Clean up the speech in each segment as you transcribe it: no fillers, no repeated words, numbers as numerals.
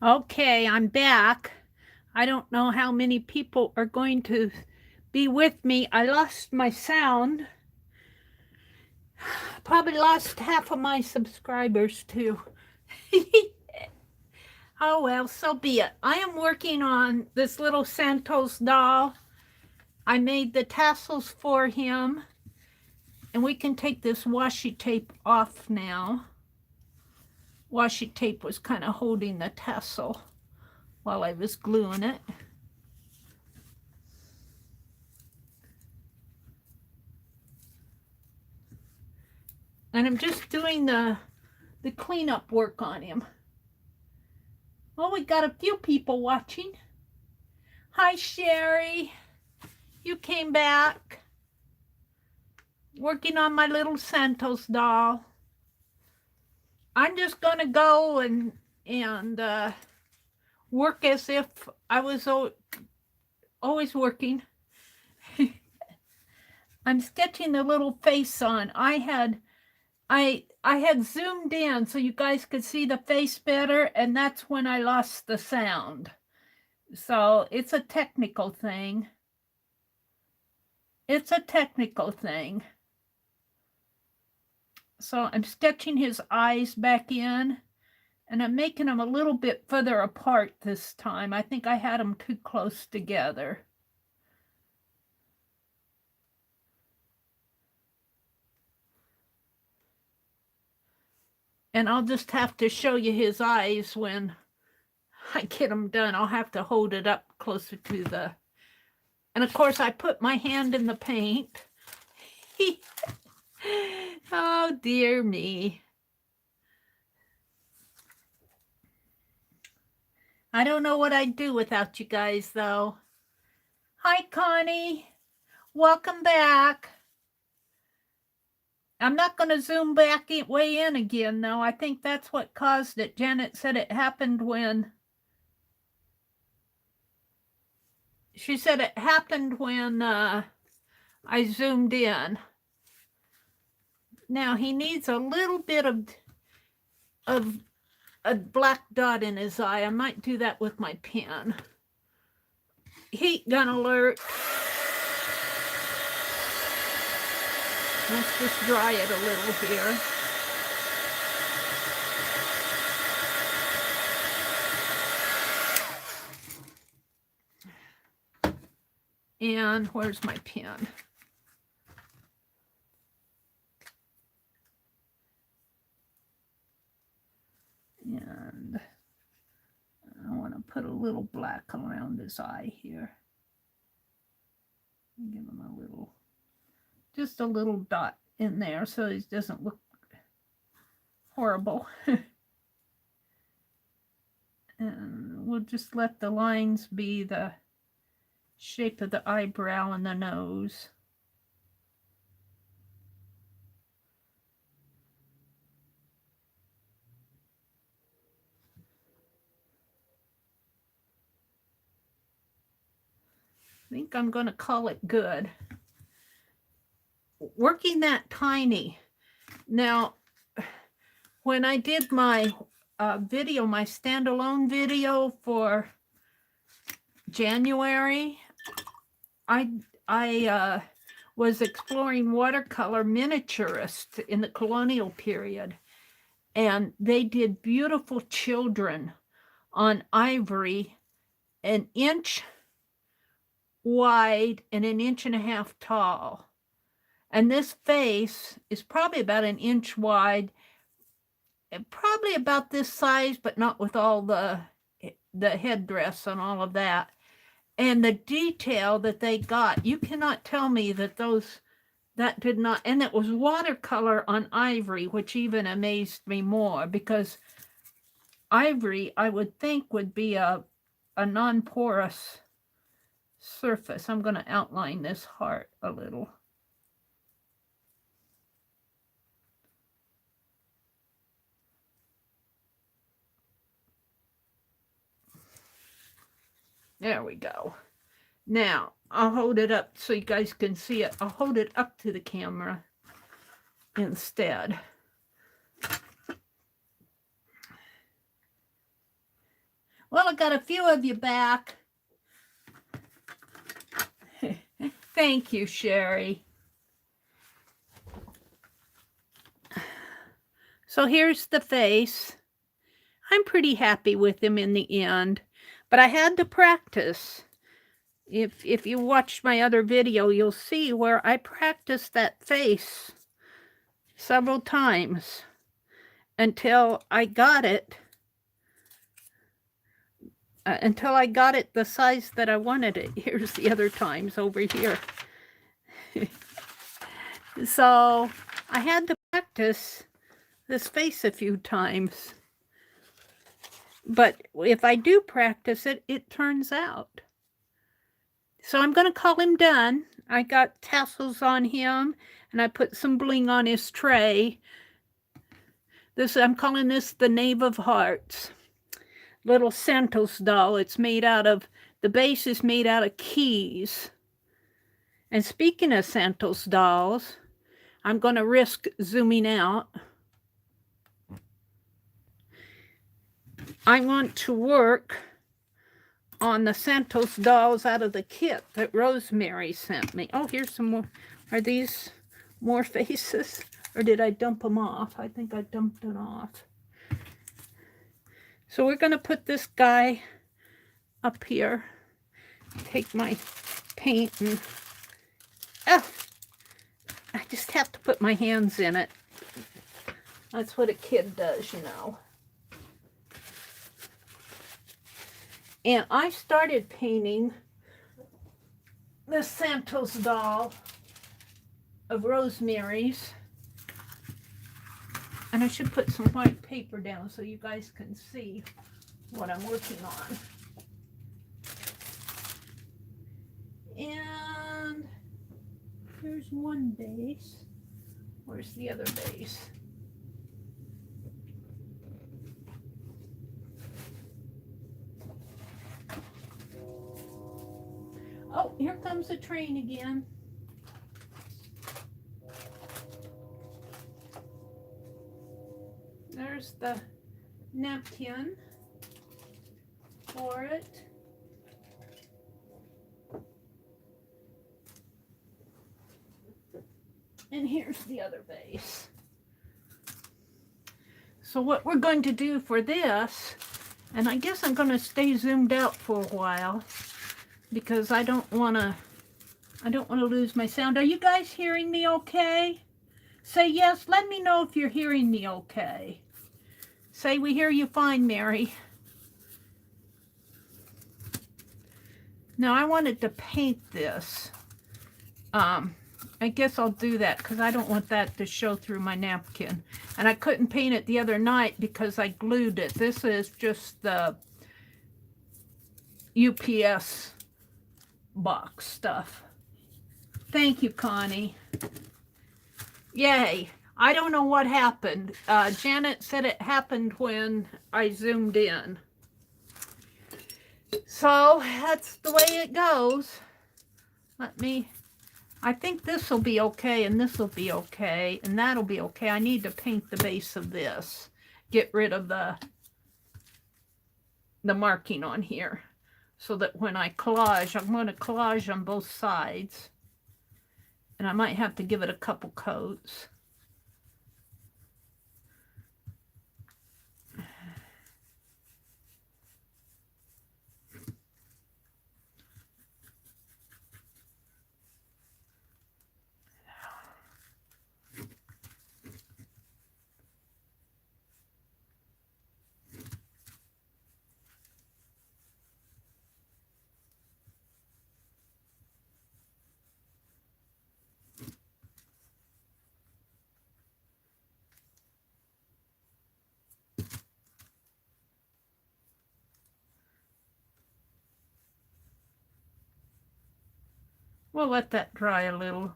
Okay, I'm back. I don't know how many people are going to be with me. I lost my sound. Probably lost half of my subscribers too. Oh well, so be it. I am working on this little Santos doll. I made the tassels for him, and we can take this washi tape off now. Washi tape was kind of holding the tassel while I was gluing it. And I'm just doing the cleanup work on him. Well, we got a few people watching. Hi, Sherry. You came back. Working on my little Santos doll. I'm just going to go and work as if I was always working. I'm sketching the little face on. I had zoomed in so you guys could see the face better, and that's when I lost the sound. So it's a technical thing. It's a technical thing. So I'm sketching his eyes back in, and I'm making them a little bit further apart this time. I think I had them too close together. And I'll just have to show you his eyes when I get them done. I'll have to hold it up closer to the... And of course, I put my hand in the paint. Oh, dear me. I don't know what I'd do without you guys, though. Hi, Connie. Welcome back. I'm not going to zoom back way in again, though. I think that's what caused it. Janet said it happened when... She said it happened when I zoomed in. Now, he needs a little bit of a black dot in his eye. I might do that with my pen. Heat gun alert. Let's just dry it a little here. And where's my pen? And I want to put a little black around his eye here. Give him a little, just a little dot in there so he doesn't look horrible. And we'll just let the lines be the shape of the eyebrow and the nose. I think I'm going to call it good. Working that tiny. Now, when I did my video, my standalone video for January, I was exploring watercolor miniaturists in the colonial period, and they did beautiful children on ivory, an inch wide and an inch and a half tall. And this face is probably about an inch wide, and probably about this size, but not with all the headdress and all of that. And the detail that they got, you cannot tell me that that did not, and it was watercolor on ivory, which even amazed me more, because ivory, I would think, would be a non-porous surface. I'm going to outline this heart a little. There we go. Now, I'll hold it up so you guys can see it. I'll hold it up to the camera instead. Well, I got a few of you back. Thank you, Sherry. So here's the face. I'm pretty happy with him in the end, but I had to practice. If you watched my other video, you'll see where I practiced that face several times until I got it. Until I got it the size that I wanted it. Here's the other times over here. So I had to practice this face a few times. But if I do practice it, it turns out. So I'm going to call him done. I got tassels on him, and I put some bling on his tray. I'm calling this the Knave of Hearts. Little Santos doll. It's made out of, the base is made out of keys. And speaking of Santos dolls, I'm going to risk zooming out. I want to work on the Santos dolls out of the kit that Rosemary sent me. Oh, here's some more. Are these more faces? Or did I dump them off? I think I dumped it off. So we're going to put this guy up here. Take my paint and... Oh! I just have to put my hands in it. That's what a kid does, you know. And I started painting this Santos doll of Rosemary's. And I should put some white paper down so you guys can see what I'm working on. And here's one base. Where's the other base? Oh, here comes the train again. There's the napkin for it. And here's the other base. So what we're going to do for this, and I guess I'm going to stay zoomed out for a while because I don't want to lose my sound. Are you guys hearing me okay? Say yes. Let me know if you're hearing me okay. Say we hear you fine, Mary. Now I wanted to paint this. I guess I'll do that because I don't want that to show through my napkin. And I couldn't paint it the other night because I glued it. This is just the UPS box stuff. Thank you, Connie. Yay. I don't know what happened. Janet said it happened when I zoomed in. So that's the way it goes. I think this will be okay, and this will be okay, and that'll be okay. I need to paint the base of this. Get rid of the marking on here so that when I collage, I'm going to collage on both sides. And I might have to give it a couple coats. We'll let that dry a little.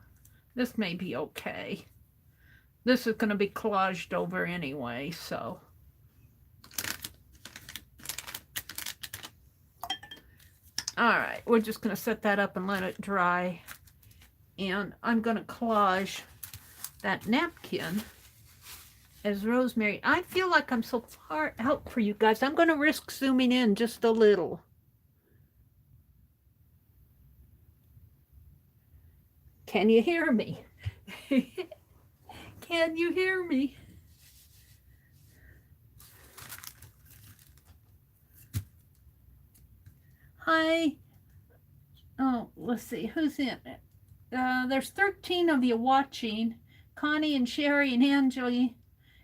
This may be okay. This is going to be collaged over anyway, so. All right, we're just going to set that up and let it dry. And I'm going to collage that napkin as Rosemary. I feel like I'm so far out for you guys. I'm going to risk zooming in just a little. Can you hear me? Can you hear me? Hi. Oh, let's see. Who's in it? There's 13 of you watching. Connie and Sherry and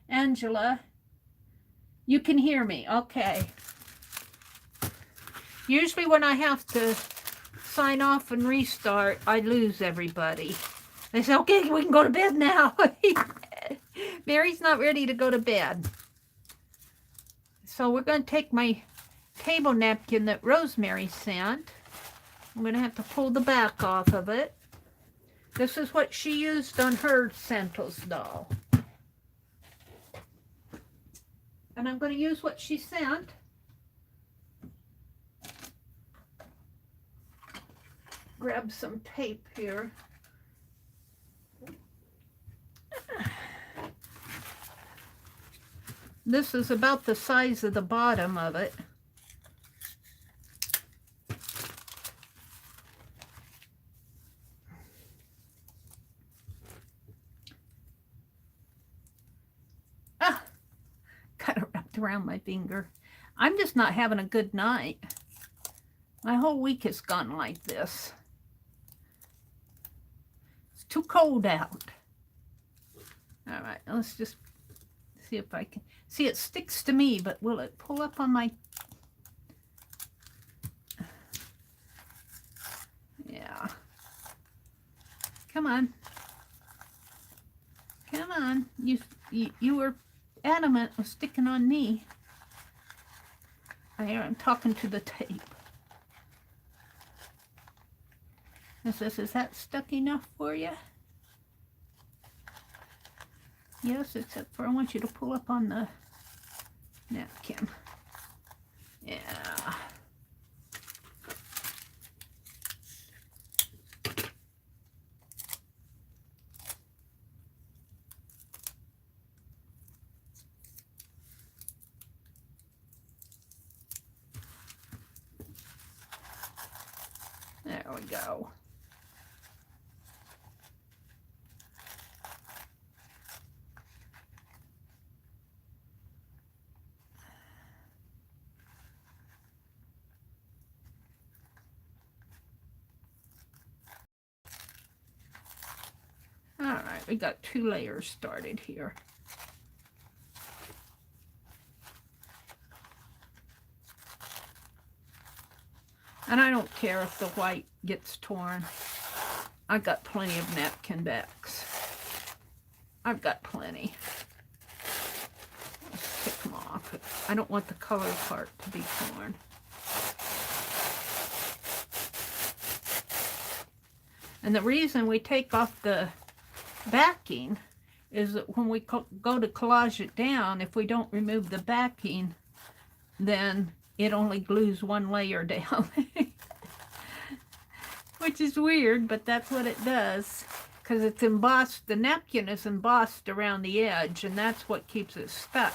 Angela. You can hear me. Okay. Usually when I have to sign off and restart, I lose everybody. They say, okay, we can go to bed now. Mary's not ready to go to bed. So we're going to take my table napkin that Rosemary sent. I'm going to have to pull the back off of it. This is what she used on her Santos doll. And I'm going to use what she sent. Grab some tape here. This is about the size of the bottom of it. Ah, got it wrapped around my finger. I'm just not having a good night. My whole week has gone like this. It's too cold out. All right, let's just see if I can. See, it sticks to me, but will it pull up on my... Yeah. Come on. Come on. You were adamant of sticking on me. I'm talking to the tape. Is that stuck enough for you? Yes, except for I want you to pull up on the napkin. Yeah. There we go. All right, we got 2 layers started here. And I don't care if the white gets torn. I've got plenty of napkin backs. I've got plenty. Let's pick them off. I don't want the color part to be torn. And the reason we take off the backing is that when we go to collage it down, if we don't remove the backing, then it only glues 1 layer down. Which is weird, but that's what it does. Because it's embossed, the napkin is embossed around the edge, and that's what keeps it stuck.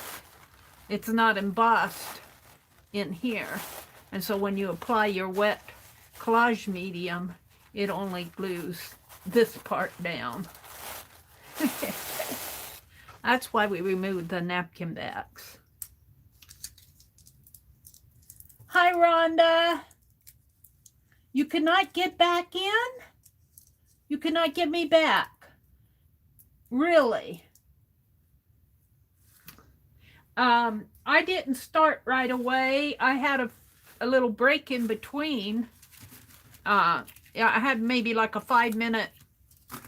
It's not embossed in here. And so when you apply your wet collage medium, it only glues this part down. That's why we removed the napkin backs. Hi, Rhonda. You cannot get back in? You cannot get me back? Really? I didn't start right away. I had a little break in between. Yeah, I had maybe like a 5-minute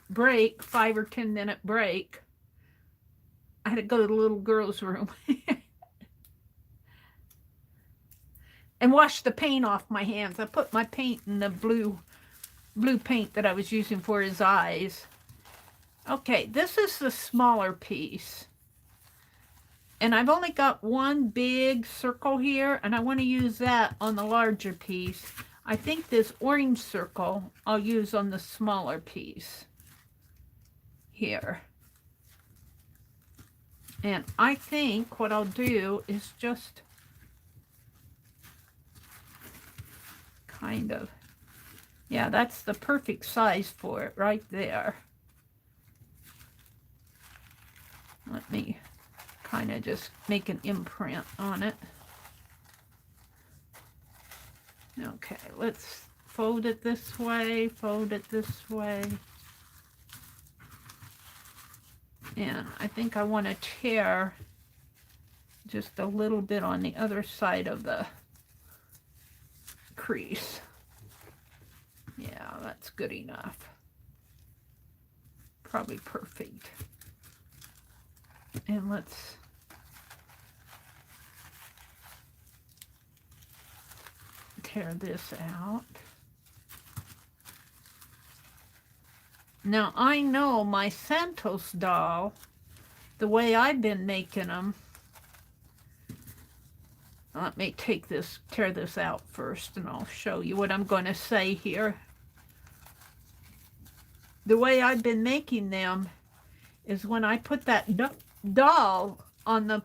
break, 5 or 10-minute break. I had to go to the little girl's room and wash the paint off my hands. I put my paint in the blue paint that I was using for his eyes. Okay, this is the smaller piece. And I've only got 1 big circle here, and I want to use that on the larger piece. I think this orange circle I'll use on the smaller piece here. And I think what I'll do is just kind of, yeah, that's the perfect size for it right there. Let me kind of just make an imprint on it. Okay, let's fold it this way, fold it this way. And I think I want to tear just a little bit on the other side of the crease. Yeah, that's good enough. Probably perfect. And let's tear this out. Now I know my Santos doll, the way I've been making them, let me tear this out first, and I'll show you what I'm going to say here. The way I've been making them is when I put that doll on the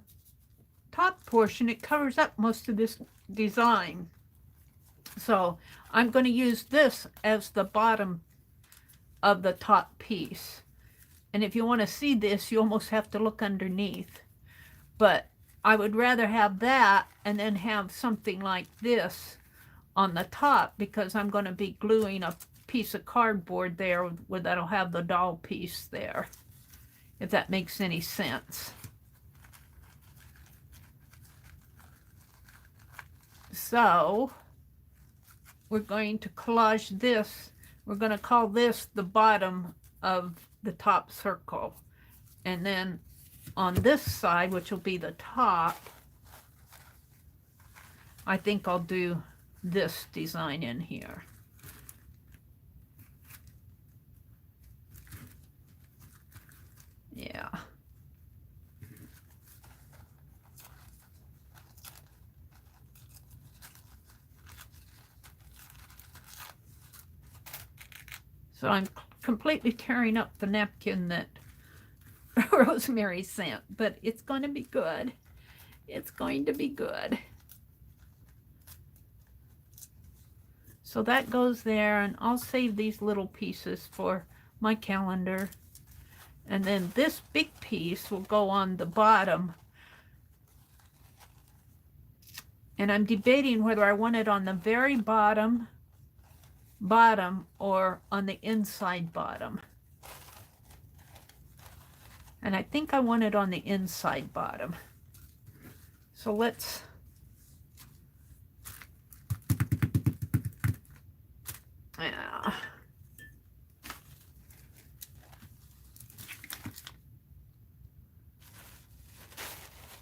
top portion, it covers up most of this design. So I'm going to use this as the bottom of the top piece. And if you want to see this, you almost have to look underneath. But I would rather have that and then have something like this on the top, because I'm going to be gluing a piece of cardboard there where that'll have the doll piece there, if that makes any sense. So we're going to collage this. We're going to call this the bottom of the top circle. And then on this side, which will be the top, I think I'll do this design in here. Yeah. So I'm completely tearing up the napkin that Rosemary sent, but it's going to be good. It's going to be good. So that goes there, and I'll save these little pieces for my calendar. And then this big piece will go on the bottom. And I'm debating whether I want it on the very bottom or on the inside bottom. And I think I want it on the inside bottom. So let's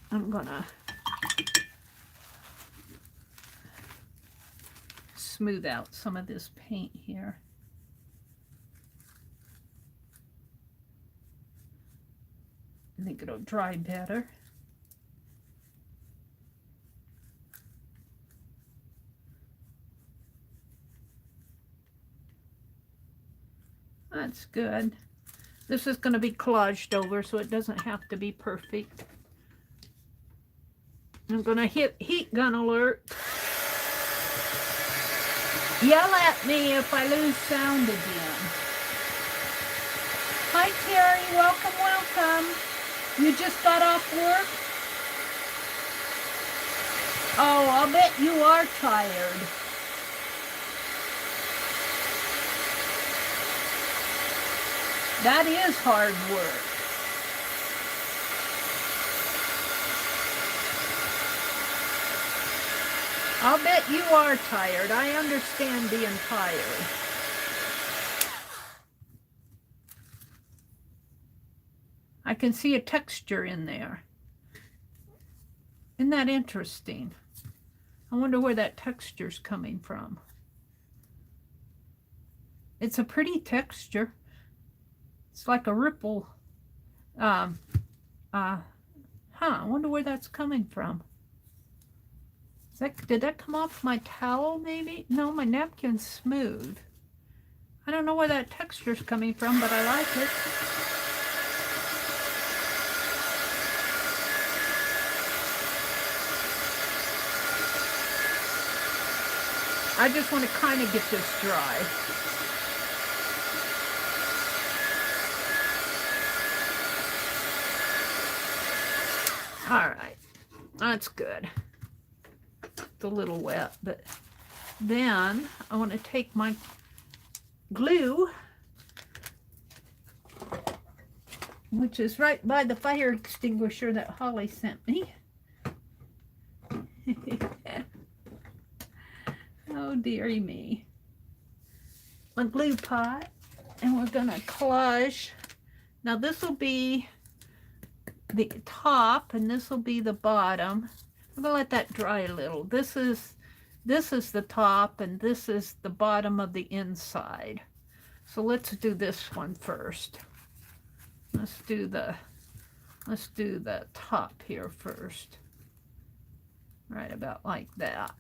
I'm gonna smooth out some of this paint here. I think it'll dry better. That's good. This is going to be collaged over, so it doesn't have to be perfect. I'm going to hit heat gun alert. Yell at me if I lose sound again. Hi Terry, welcome, welcome. You just got off work? Oh, I'll bet you are tired. That is hard work. I'll bet you are tired. I understand being tired. I can see a texture in there. Isn't that interesting? I wonder where that texture's coming from. It's a pretty texture. It's like a ripple. I wonder where that's coming from. Did that come off my towel maybe? No, my napkin's smooth. I don't know where that texture's coming from, but I like it. I just want to kind of get this dry. All right, that's good. It's a little wet, but then I want to take my glue, which is right by the fire extinguisher that Holly sent me. Oh, dearie me. My glue pot, and we're going to collage. Now this will be the top, and this will be the bottom. I'm going to let that dry a little. This is the top, and this is the bottom of the inside. So let's do this one first. Let's do the top here first. Right about like that.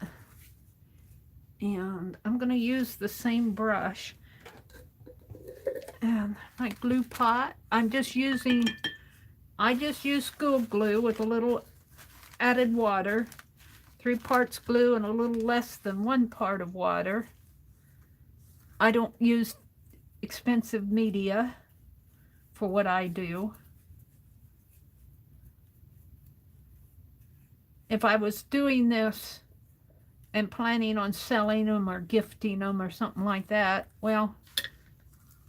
And I'm going to use the same brush and my glue pot. I just use school glue with a little added water, 3 parts glue and a little less than 1 part of water. I don't use expensive media for what I do. If I was doing this and planning on selling them or gifting them or something like that, well,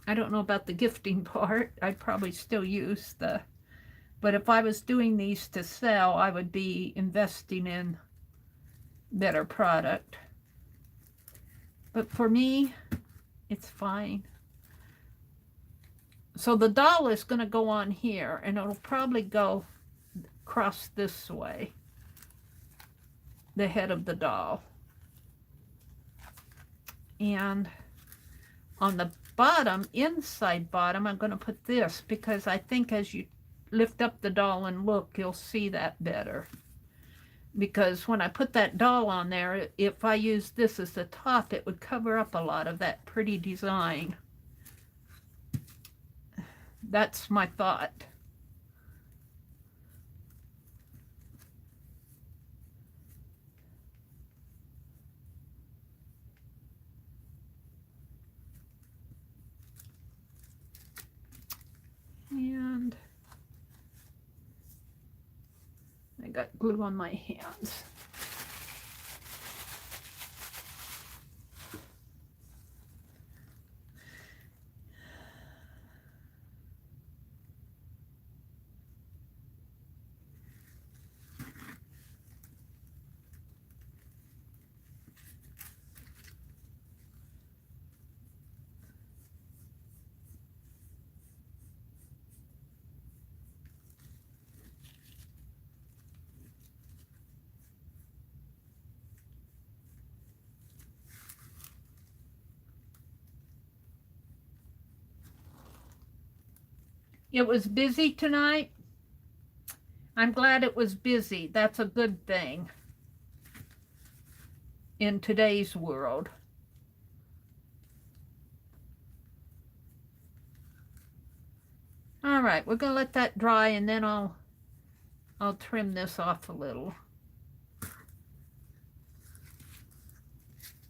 I don't know about the gifting part. I'd probably still use the, but if I was doing these to sell, I would be investing in better product. But for me, it's fine. So the doll is going to go on here, and it'll probably go across this way, the head of the doll. And on the bottom, inside bottom, I'm going to put this, because I think as you lift up the doll and look, you'll see that better. Because when I put that doll on there, if I use this as the top, it would cover up a lot of that pretty design. That's my thought. And I got glue on my hands. It was busy tonight. I'm glad it was busy. That's a good thing in today's world. All right, we're going to let that dry, and then I'll trim this off a little.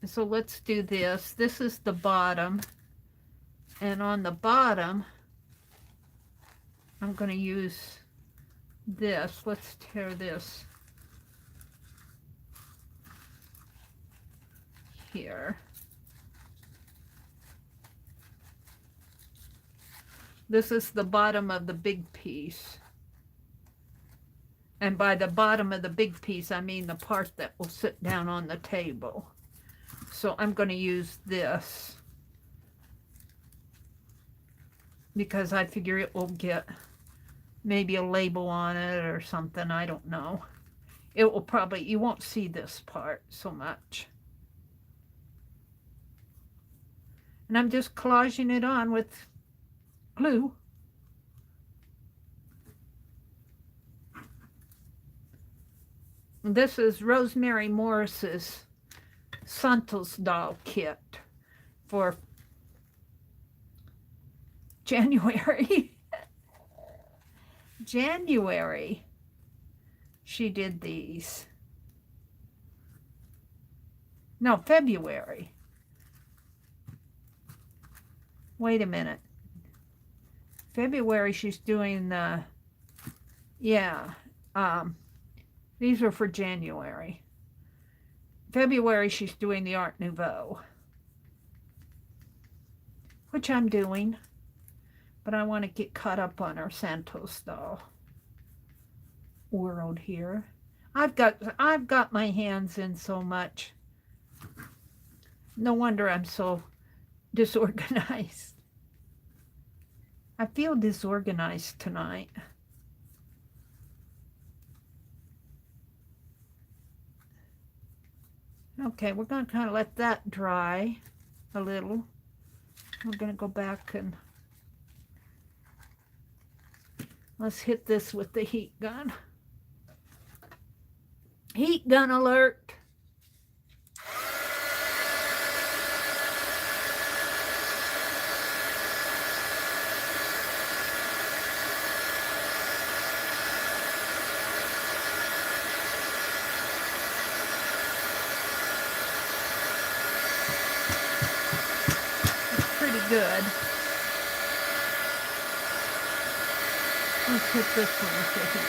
So let's do this. This is the bottom, and on the bottom, I'm going to use this. Let's tear this here. This is the bottom of the big piece. And by the bottom of the big piece, I mean the part that will sit down on the table. So I'm going to use this, because I figure it will get maybe a label on it or something. I don't know. It will probably, you won't see this part so much. And I'm just collaging it on with glue. This is Rosemary Morris's Santos doll kit for January. January, she did these. No, February. Wait a minute. February she's doing the, yeah, these are for January. February she's doing the Art Nouveau, which I'm doing, but I want to get caught up on our Santos doll world here. I've got my hands in so much. No wonder I'm so disorganized. I feel disorganized tonight. Okay, we're going to kind of let that dry a little. We're going to go back and let's hit this with the heat gun. Heat gun alert. Pretty good. Let's hit this one with the heat gun.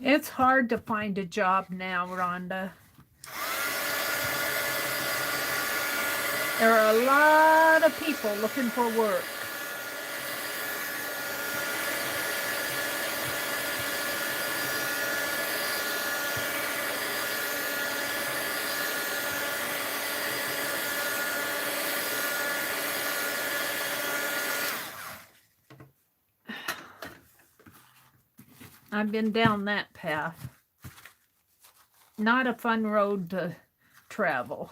It's hard to find a job now, Rhonda. There are a lot of people looking for work. I've been down that path. Not a fun road to travel.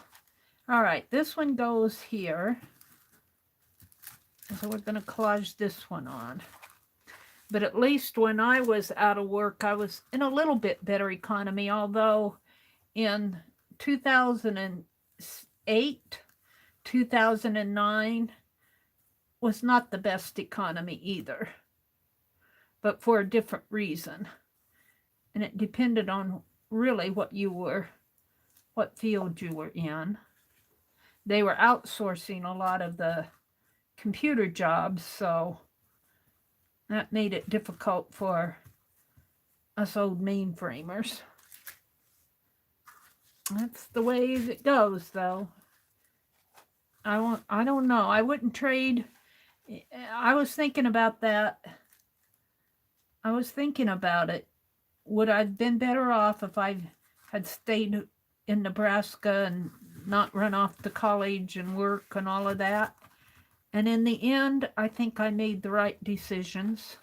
All right, this one goes here. So we're going to collage this one on. But at least when I was out of work, I was in a little bit better economy, although in 2008, 2009 was not the best economy either, but for a different reason. And it depended on really what field you were in. They were outsourcing a lot of the computer jobs, so that made it difficult for us old mainframers. That's the way it goes, though. I don't know. I wouldn't trade. I was thinking about that. I was thinking about it. Would I have been better off if I had stayed in Nebraska and not run off to college and work and all of that? And in the end, I think I made the right decisions.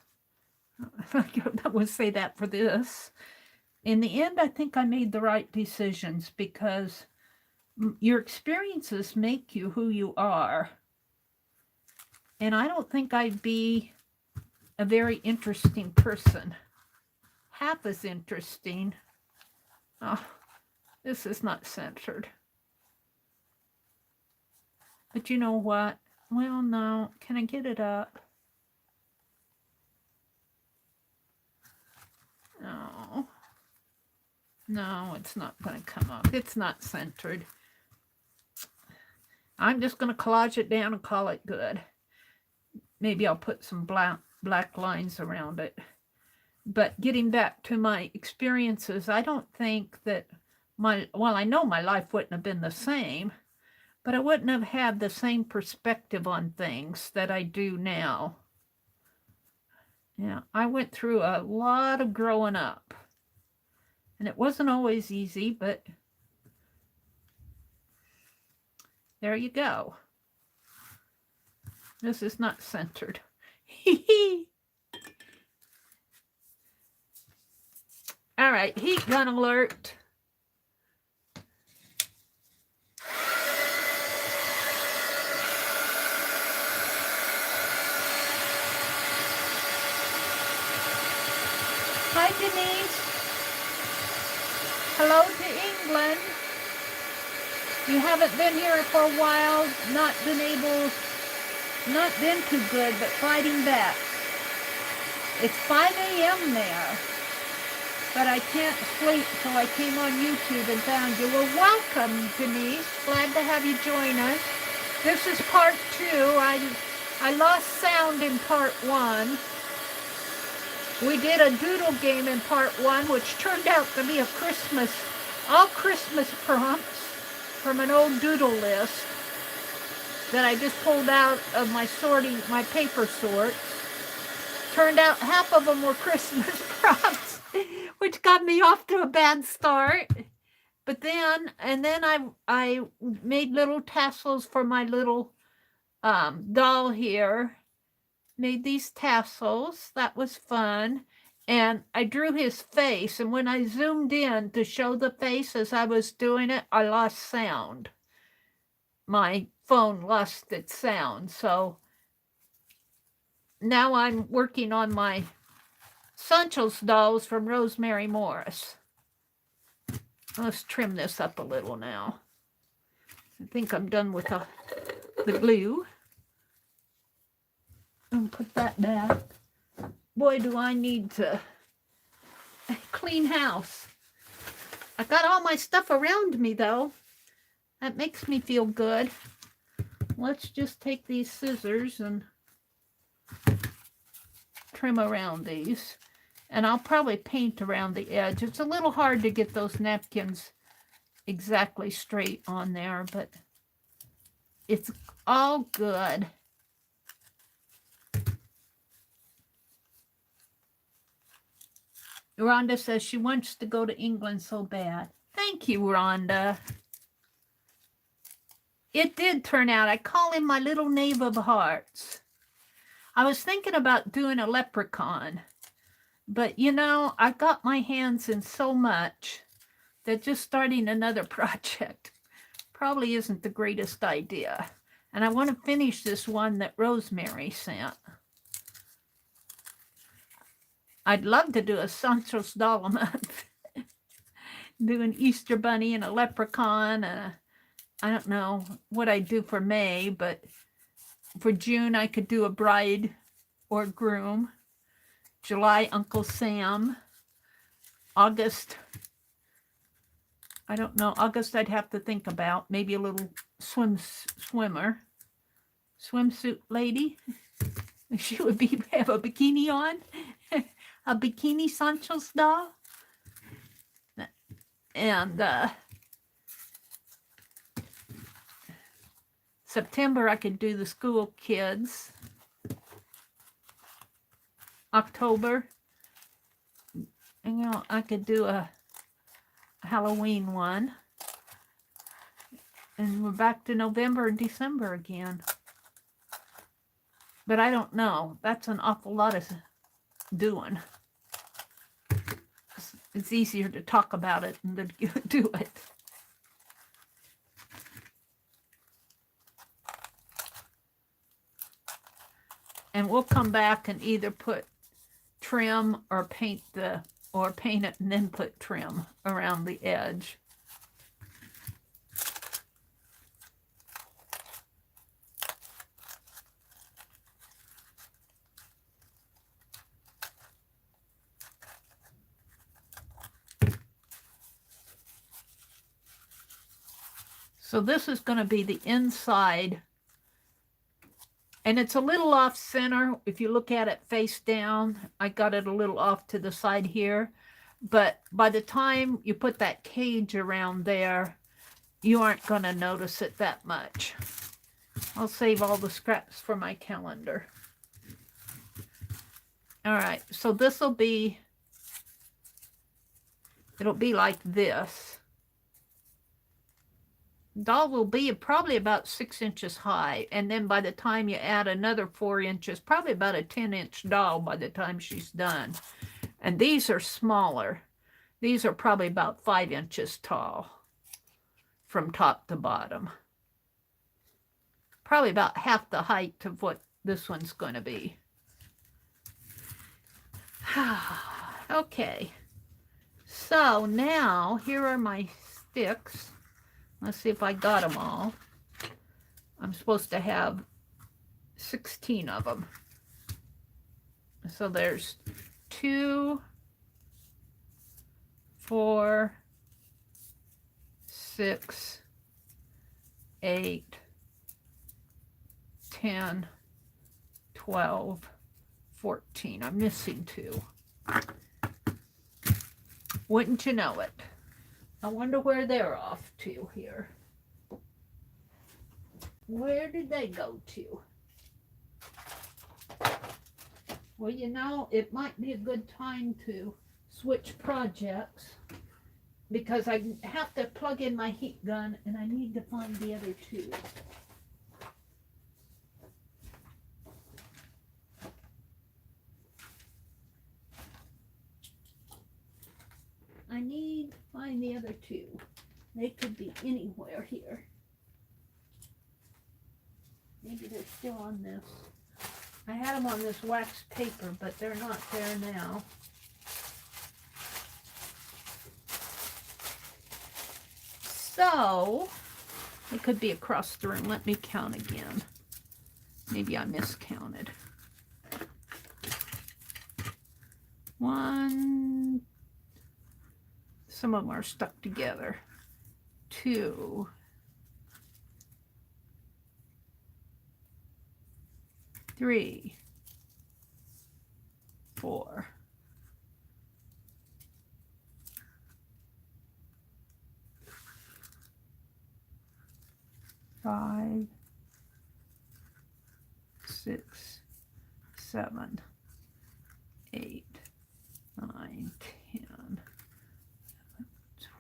I would say that for this. In the end, I think I made the right decisions because your experiences make you who you are. And I don't think I'd be a very interesting person. Half as interesting. Oh, this is not centered. But you know what? Well, no. Can I get it up? No. No, it's not going to come up. It's not centered. I'm just going to collage it down and call it good. Maybe I'll put some black lines around it. But getting back to my experiences, I don't think that I know my life wouldn't have been the same, but I wouldn't have had the same perspective on things that I do now. Yeah, I went through a lot of growing up. And it wasn't always easy, but there you go. This is not centered. All right, heat gun alert. Hi, Denise. Hello to England. You haven't been here for a while, not been too good, but fighting back. It's 5 a.m. there, but I can't sleep, so I came on YouTube and found you. Well, welcome, Denise. Glad to have you join us. This is part 2. I lost sound in part 1. We did a doodle game in part 1, which turned out to be all Christmas prompts from an old doodle list that I just pulled out of my paper sorts. Turned out half of them were Christmas prompts, which got me off to a bad start. But then I made little tassels for my little doll here. Made these tassels. That was fun. And I drew his face. And when I zoomed in to show the face as I was doing it, I lost sound. My phone lost its sound. So now I'm working on my Sancho's dolls from Rosemary Morris. Let's trim this up a little now. I think I'm done with the glue. And put that back. Boy, do I need to clean house. I got all my stuff around me, though. That makes me feel good. Let's just take these scissors and trim around these. And I'll probably paint around the edge. It's a little hard to get those napkins exactly straight on there, but it's all good. Rhonda says she wants to go to England so bad. Thank you, Rhonda. It did turn out. I call him my little knave of hearts. I was thinking about doing a leprechaun, but you know, I got my hands in so much that just starting another project probably isn't the greatest idea. And I want to finish this one that Rosemary sent. I'd love to do a Sancho's doll a month. Do an Easter bunny and a leprechaun. I don't know what I'd do for May, but for June I could do a bride or groom. July, Uncle Sam. August, I don't know. August I'd have to think about. Maybe a little swimsuit lady. She would have a bikini on. A bikini Sancho's doll. And September, I could do the school kids. October, and you know, I could do a Halloween one. And we're back to November and December again. But I don't know. That's an awful lot of doing. It's easier to talk about it than to do it. And we'll come back and either put trim or paint it and then put trim around the edge. So this is going to be the inside, and it's a little off center. If you look at it face down, I got it a little off to the side here, but by the time you put that cage around there, you aren't going to notice it that much. I'll save all the scraps for my calendar. All right, so this will be It'll be like this. Doll will be probably about 6 inches high, and then by the time you add another 4 inches, probably about a 10-inch doll by the time she's done. And these are smaller. These are probably about 5 inches tall from top to bottom. Probably about half the height of what this one's going to be. Okay, so now here are my sticks. Let's see if I got them all. I'm supposed to have 16 of them. So there's 2, 4, 6, 8, 10, 12, 14. I'm missing 2. Wouldn't you know it? I wonder where they're off to here. Where did they go to? Well, you know, it might be a good time to switch projects because I have to plug in my heat gun and I need to find the other 2. I need to find the other 2. They could be anywhere here. Maybe they're still on this. I had them on this wax paper, but they're not there now. So, it could be across the room. Let me count again. Maybe I miscounted. 1, some of them are stuck together. 2, 3, 4, 5, 6, 7, 8, 9, 10,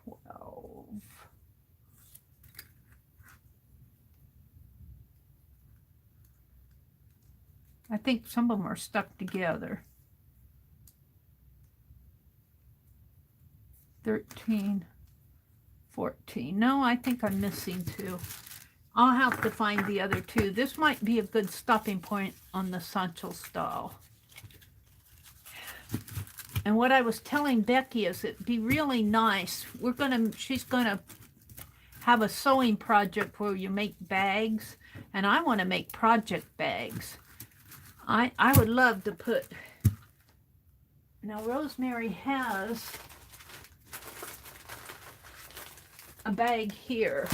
12. I think some of them are stuck together. 13, 14. No, I think I'm missing 2. I'll have to find the other 2. This might be a good stopping point on the satchel style. And what I was telling Becky is it'd be really nice. She's gonna have a sewing project where you make bags, and I want to make project bags. I would love to put, now Rosemary has a bag here,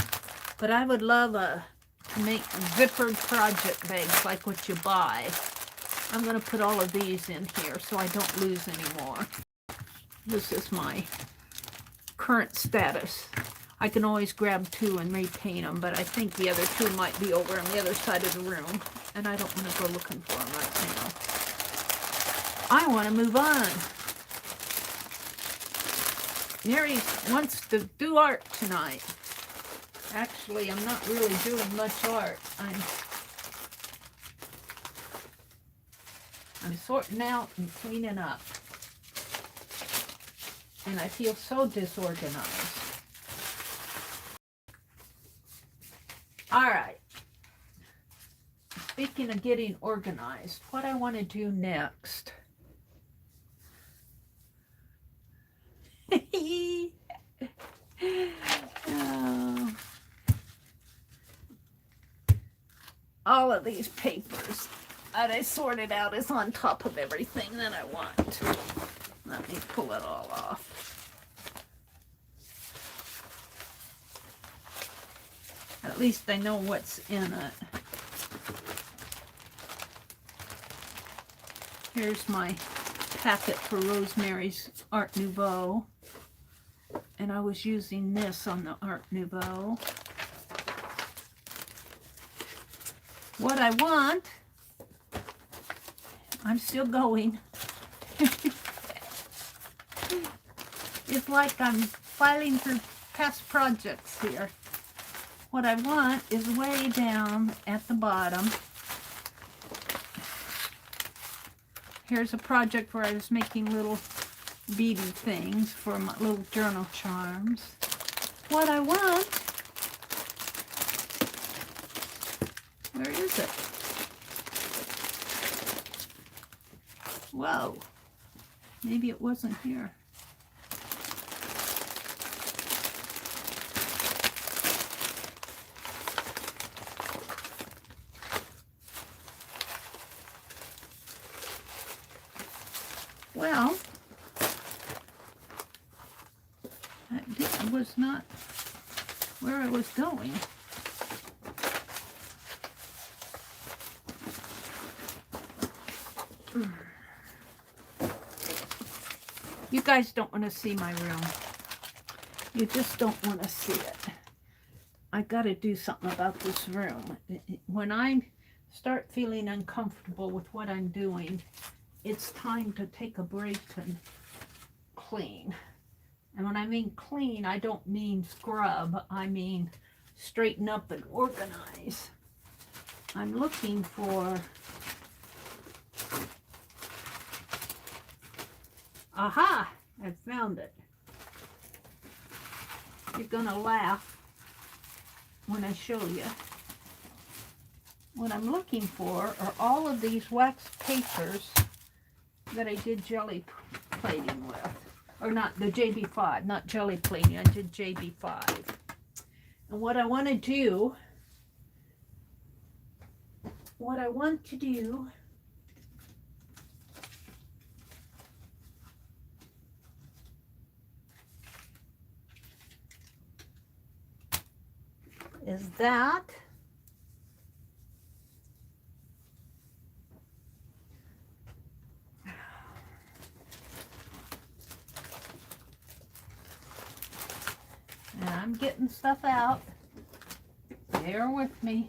but I would love to make zippered project bags like what you buy. I'm going to put all of these in here so I don't lose any more. This is my current status. I can always grab 2 and repaint them, but I think the other 2 might be over on the other side of the room, and I don't want to go looking for them right now. I want to move on. Mary wants to do art tonight. Actually, I'm not really doing much art. I'm sorting out and cleaning up. And I feel so disorganized. All right. Speaking of getting organized, what I want to do next. Oh. All of these papers that I sorted out is on top of everything that I want. Let me pull it all off. At least I know what's in it. Here's my packet for Rosemary's Art Nouveau. And I was using this on the Art Nouveau. What I want, I'm still going, It's like I'm filing for past projects here. What I want is way down at the bottom. Here's a project where I was making little beady things for my little journal charms. What I want, where is it? Whoa, maybe it wasn't here. Well, that was not where I was going. You guys don't want to see my room. You just don't want to see it. I got to do something about this room. When I start feeling uncomfortable with what I'm doing, it's time to take a break and clean. And when I mean clean, I don't mean scrub. I mean straighten up and organize. I'm looking for... Aha! I found it. You're gonna laugh when I show you. What I'm looking for are all of these wax papers that I did jelly plating with. Or not, the JB5, not jelly plating, I did JB5. And what I want to do is that and I'm getting stuff out. Bear with me.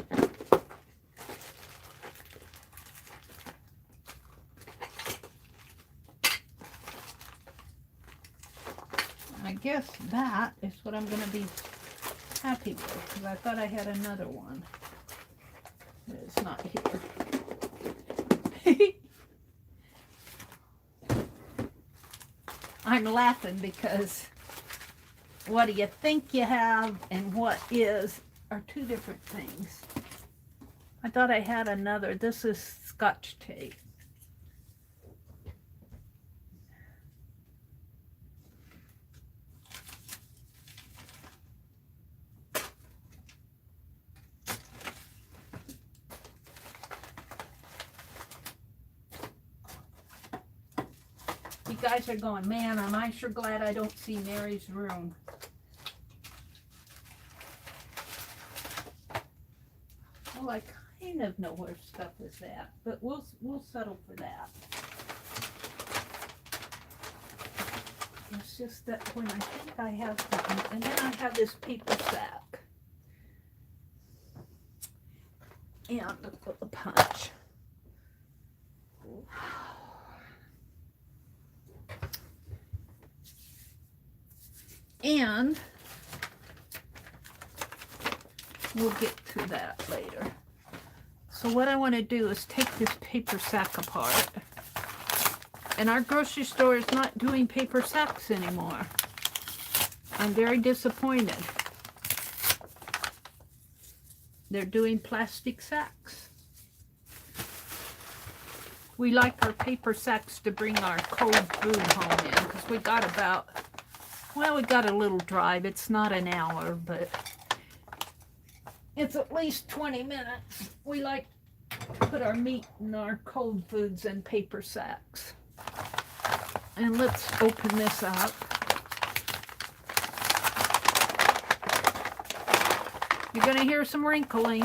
I guess that is what I'm going to be happy with, because I thought I had another one. It's not here. I'm laughing because what do you think you have and what is are two different things. I thought I had another. This is Scotch tape. You guys are going, man, am I sure glad I don't see Mary's room. Well, I kind of know where stuff is at, but we'll settle for that. It's just that when I think I have something, and then I have this paper sack and a punch. And we'll get to that later. So what I want to do is take this paper sack apart. And our grocery store is not doing paper sacks anymore. I'm very disappointed. They're doing plastic sacks. We like our paper sacks to bring our cold food home in, because we got about, well, we got a little drive. It's not an hour, but it's at least 20 minutes. We like to put our meat and our cold foods in paper sacks. And let's open this up. You're going to hear some wrinkling.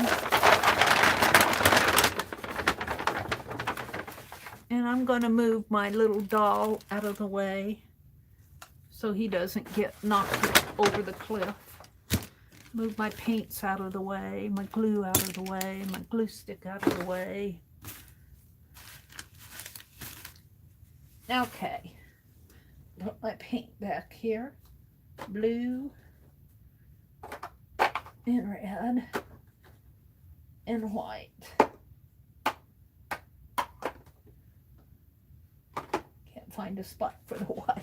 And I'm going to move my little doll out of the way so he doesn't get knocked over the cliff. Move my paints out of the way, my glue out of the way, my glue stick out of the way. Okay. Put my paint back here. Blue and red and white. Can't find a spot for the white.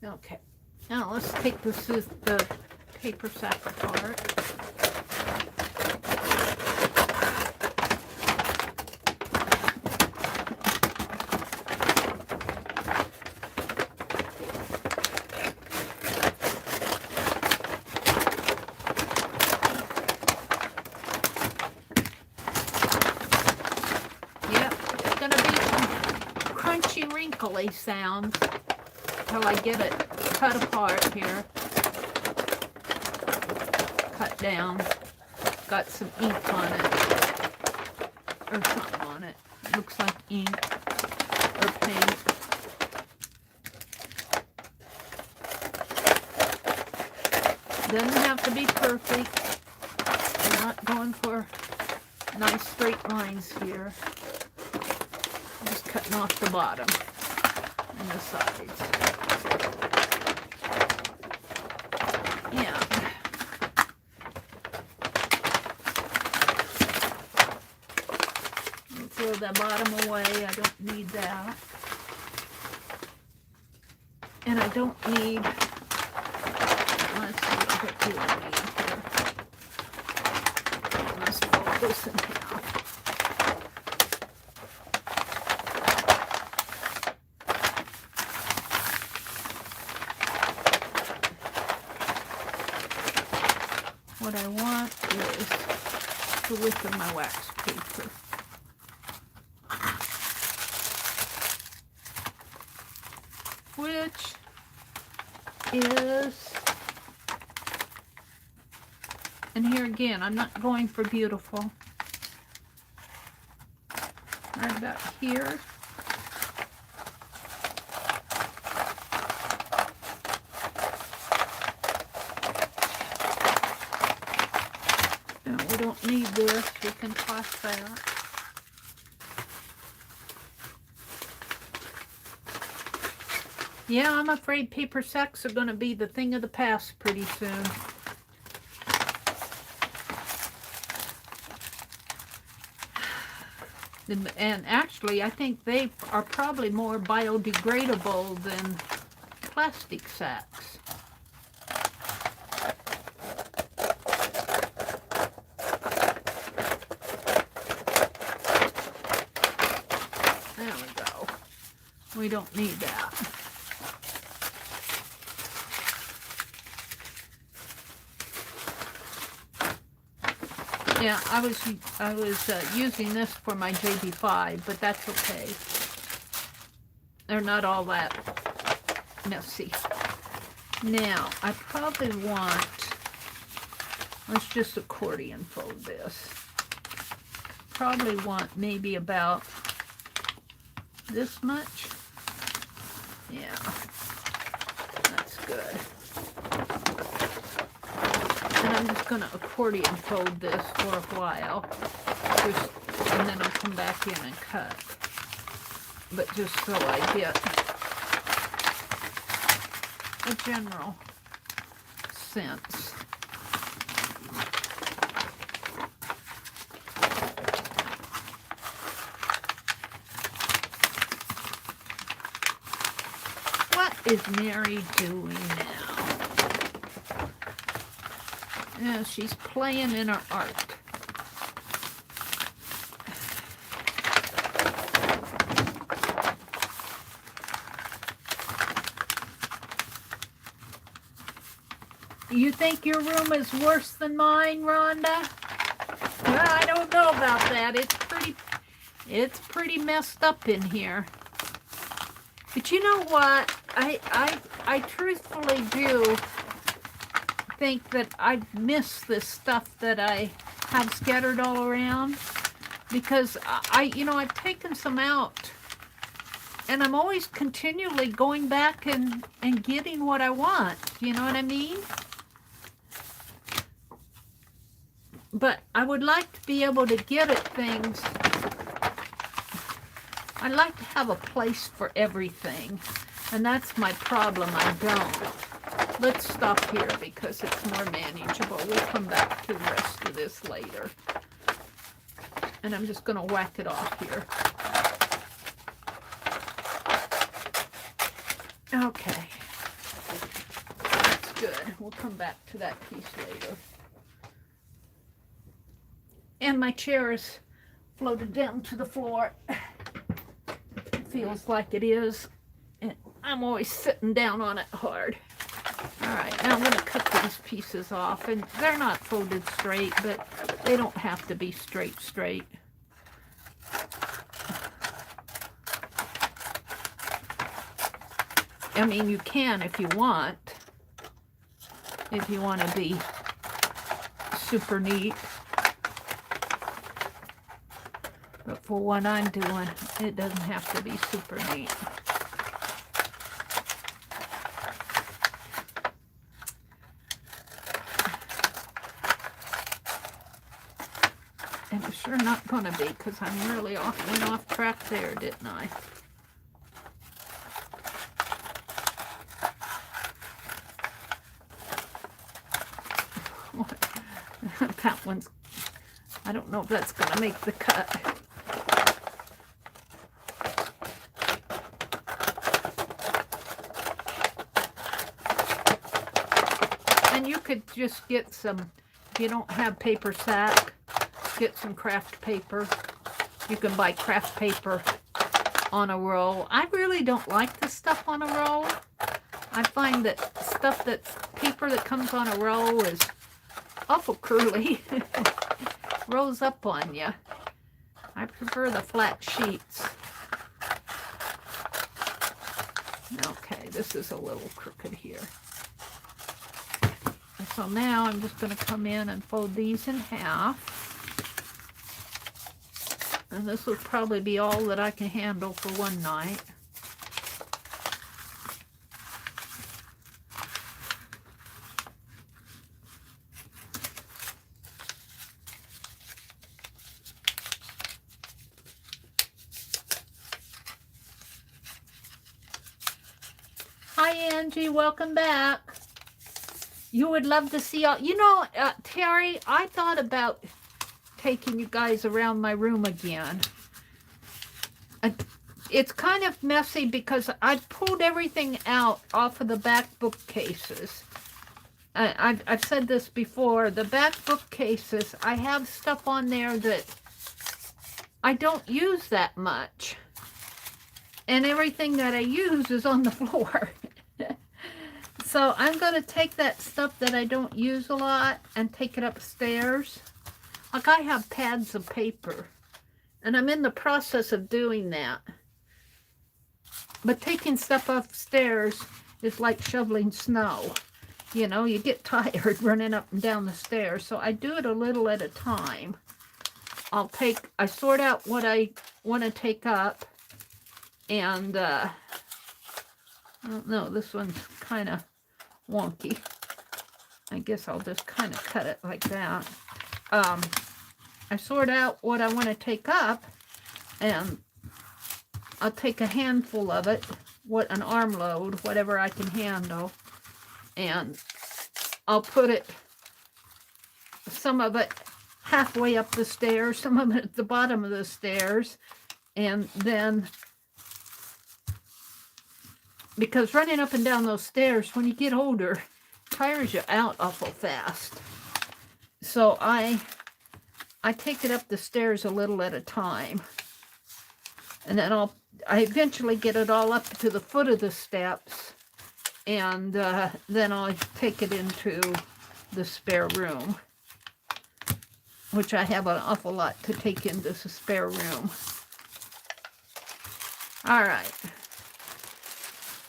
Okay, now let's take the paper sack apart. Yep, it's gonna be some crunchy, wrinkly sounds until I get it cut apart here. Cut down. Got some ink on it. Or something on it. Looks like ink or paint. Doesn't have to be perfect. I'm not going for nice straight lines here. I'm just cutting off the bottom and the sides. Yeah. I'll throw the bottom away. I don't need that. And I don't need, let's see what do I need here. Let's fold this in half. What I want is the width of my wax paper. Which is, and here again, I'm not going for beautiful. Right about here. No, we don't need this. We can toss that. Yeah, I'm afraid paper sacks are going to be the thing of the past pretty soon. And actually, I think they are probably more biodegradable than plastic sacks. There we go. We don't need that. Yeah, I was using this for my JB5, but that's okay. They're not all that messy. Now, I probably want, let's just accordion fold this. Probably want maybe about this much. Yeah, that's good. And I'm just going to accordion fold this for a while. And then I'll come back in and cut. But just so I get a general sense. What is Mary doing now? Yeah, she's playing in her art. You think your room is worse than mine, Rhonda? Well, I don't know about that. It's pretty messed up in here. But you know what? I truthfully do think that I miss this stuff that I have scattered all around, because I've taken some out, and I'm always continually going back and getting what I want. You know what I mean? But I would like to be able to get at things. I like to have a place for everything. And that's my problem. I don't. Let's stop here because it's more manageable. We'll come back to the rest of this later. And I'm just going to whack it off here. Okay. That's good. We'll come back to that piece later. And my chair is floated down to the floor. It feels like it is. And I'm always sitting down on it hard. All right, now I'm going to cut these pieces off. And they're not folded straight, but they don't have to be straight. I mean, you can if you want to be super neat. But for what I'm doing, it doesn't have to be super neat. And it's sure not going to be, because I'm really went off track there, didn't I? That one's, I don't know if that's going to make the cut. And you could just get some, if you don't have paper sack, get some craft paper. You can buy craft paper on a roll. I really don't like the stuff on a roll. I find that paper that comes on a roll is awful curly. Rolls up on you. I prefer the flat sheets. Okay, this is a little crooked here. And so now I'm just going to come in and fold these in half. And this will probably be all that I can handle for one night. Hi, Angie. Welcome back. You would love to see all... You know, Terry, I thought about taking you guys around my room again. It's kind of messy because I pulled everything out off of the back bookcases. I've said this before. The back bookcases, I have stuff on there that I don't use that much. And everything that I use is on the floor. So I'm going to take that stuff that I don't use a lot and take it upstairs. Like I have pads of paper. And I'm in the process of doing that. But taking stuff upstairs is like shoveling snow. You know, you get tired running up and down the stairs. So I do it a little at a time. I sort out what I want to take up. And, I don't know, this one's kind of wonky. I guess I'll just kind of cut it like that. I sort out what I want to take up, and I'll take a handful of it, an armload, whatever I can handle, and I'll put it, some of it halfway up the stairs, some of it at the bottom of the stairs, and then, because running up and down those stairs, when you get older, tires you out awful fast. So I take it up the stairs a little at a time. And then I eventually get it all up to the foot of the steps. And then I'll take it into the spare room, which I have an awful lot to take into the spare room. All right.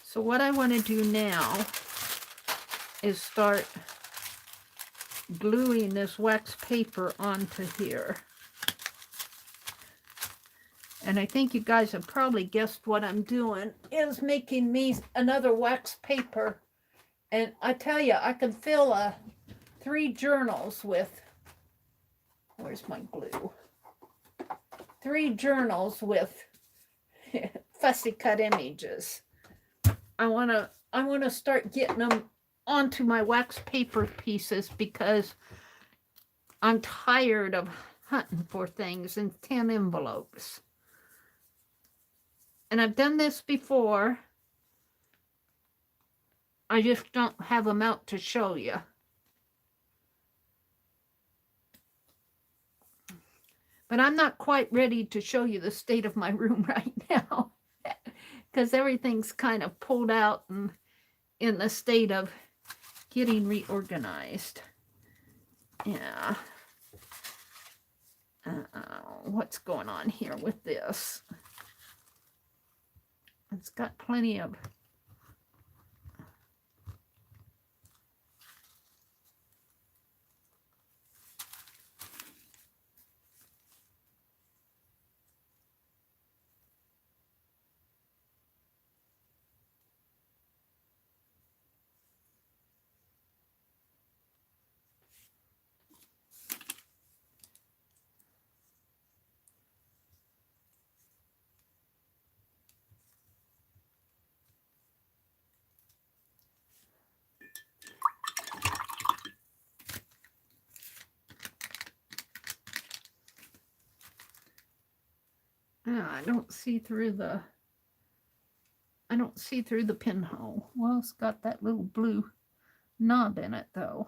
So what I want to do now is start gluing this wax paper onto here. And I think you guys have probably guessed what I'm doing is making me another wax paper. And I tell you, I can fill 3 journals with Where's my glue? 3 journals with fussy cut images. I want to start getting them onto my wax paper pieces because I'm tired of hunting for things in 10 envelopes. And I've done this before. I just don't have them out to show you. But I'm not quite ready to show you the state of my room right now because everything's kind of pulled out and in the state of getting reorganized. Yeah. What's going on here with this? It's got plenty of... I don't see through the pinhole. Well, it's got that little blue knob in it though.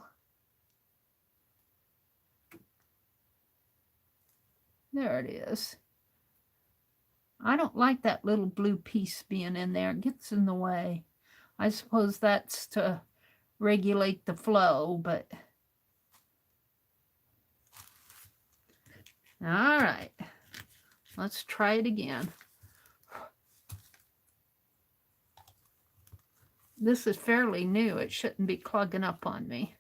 There it is. I don't like that little blue piece being in there. It gets in the way. I suppose that's to regulate the flow, but... All right. Let's try it again. This is fairly new. It shouldn't be clogging up on me.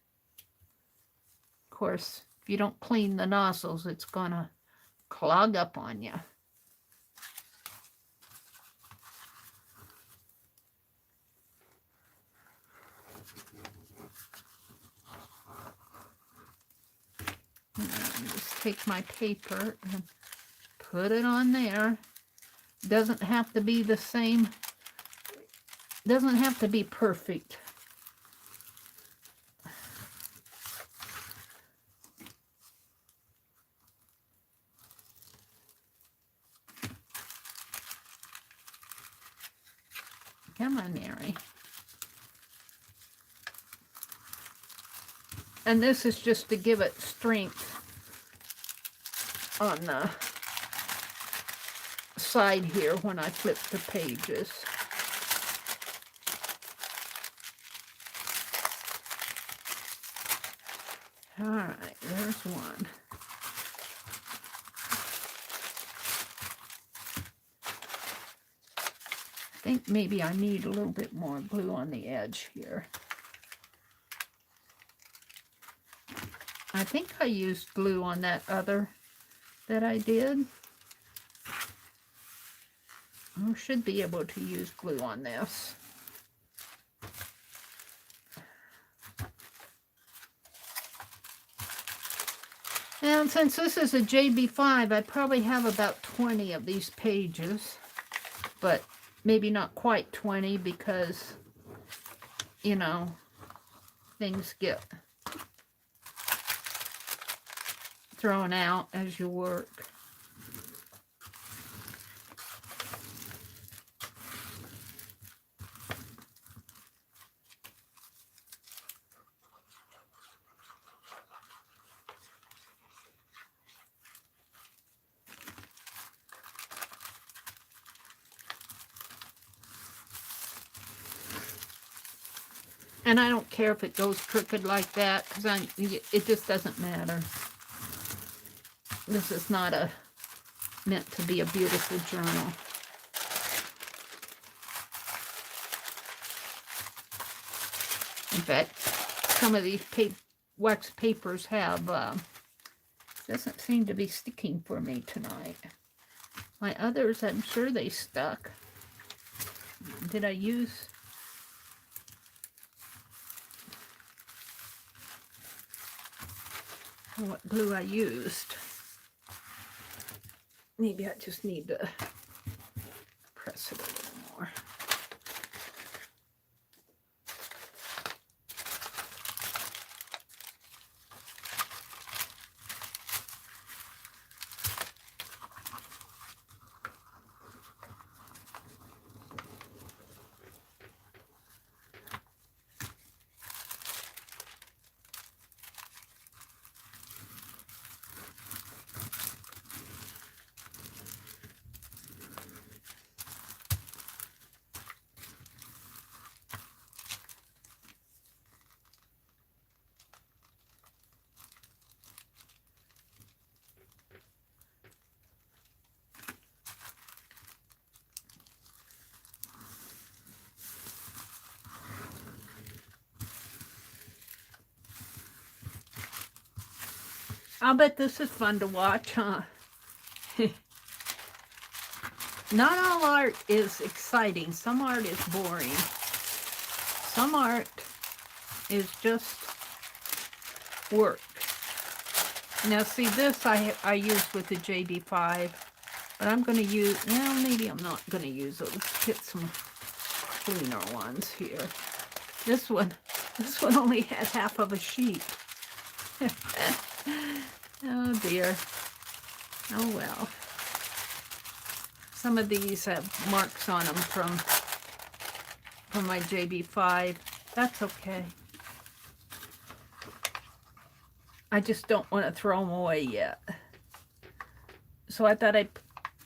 Of course, if you don't clean the nozzles, it's gonna clog up on you. And just take my paper and put it on there. Doesn't have to be the same. Doesn't have to be perfect. Come on, Mary. And this is just to give it strength on the side here when I flip the pages. All right, there's one. I think maybe I need a little bit more glue on the edge here. I think I used glue on that other that I did. I should be able to use glue on this. And since this is a JB5, I probably have about 20 of these pages, but maybe not quite 20 because, you know, things get thrown out as you work. And I don't care if it goes crooked like that, because it just doesn't matter. This is not meant to be a beautiful journal. In fact, some of these wax papers have, doesn't seem to be sticking for me tonight. My others, I'm sure they stuck. Did I use... what glue I used. Maybe I just need to press it a little more. I'll bet this is fun to watch, huh? Not all art is exciting. Some art is boring. Some art is just work. Now see, this I used with the JB5, but I'm going to use, well, maybe I'm not going to use it. Let's get some cleaner ones here. This one only has half of a sheet. Oh dear. Oh well. Some of these have marks on them from my JB5. That's okay. I just don't want to throw them away yet. So I thought I'd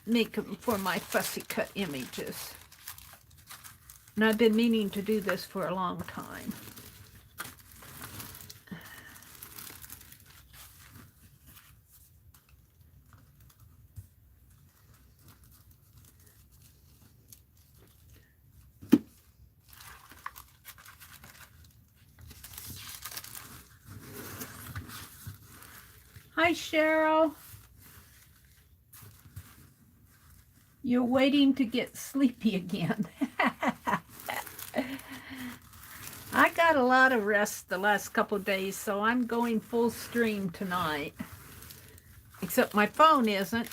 make them for my fussy cut images. And I've been meaning to do this for a long time. Hi, Cheryl. You're waiting to get sleepy again. I got a lot of rest the last couple of days, so I'm going full stream tonight. Except my phone isn't.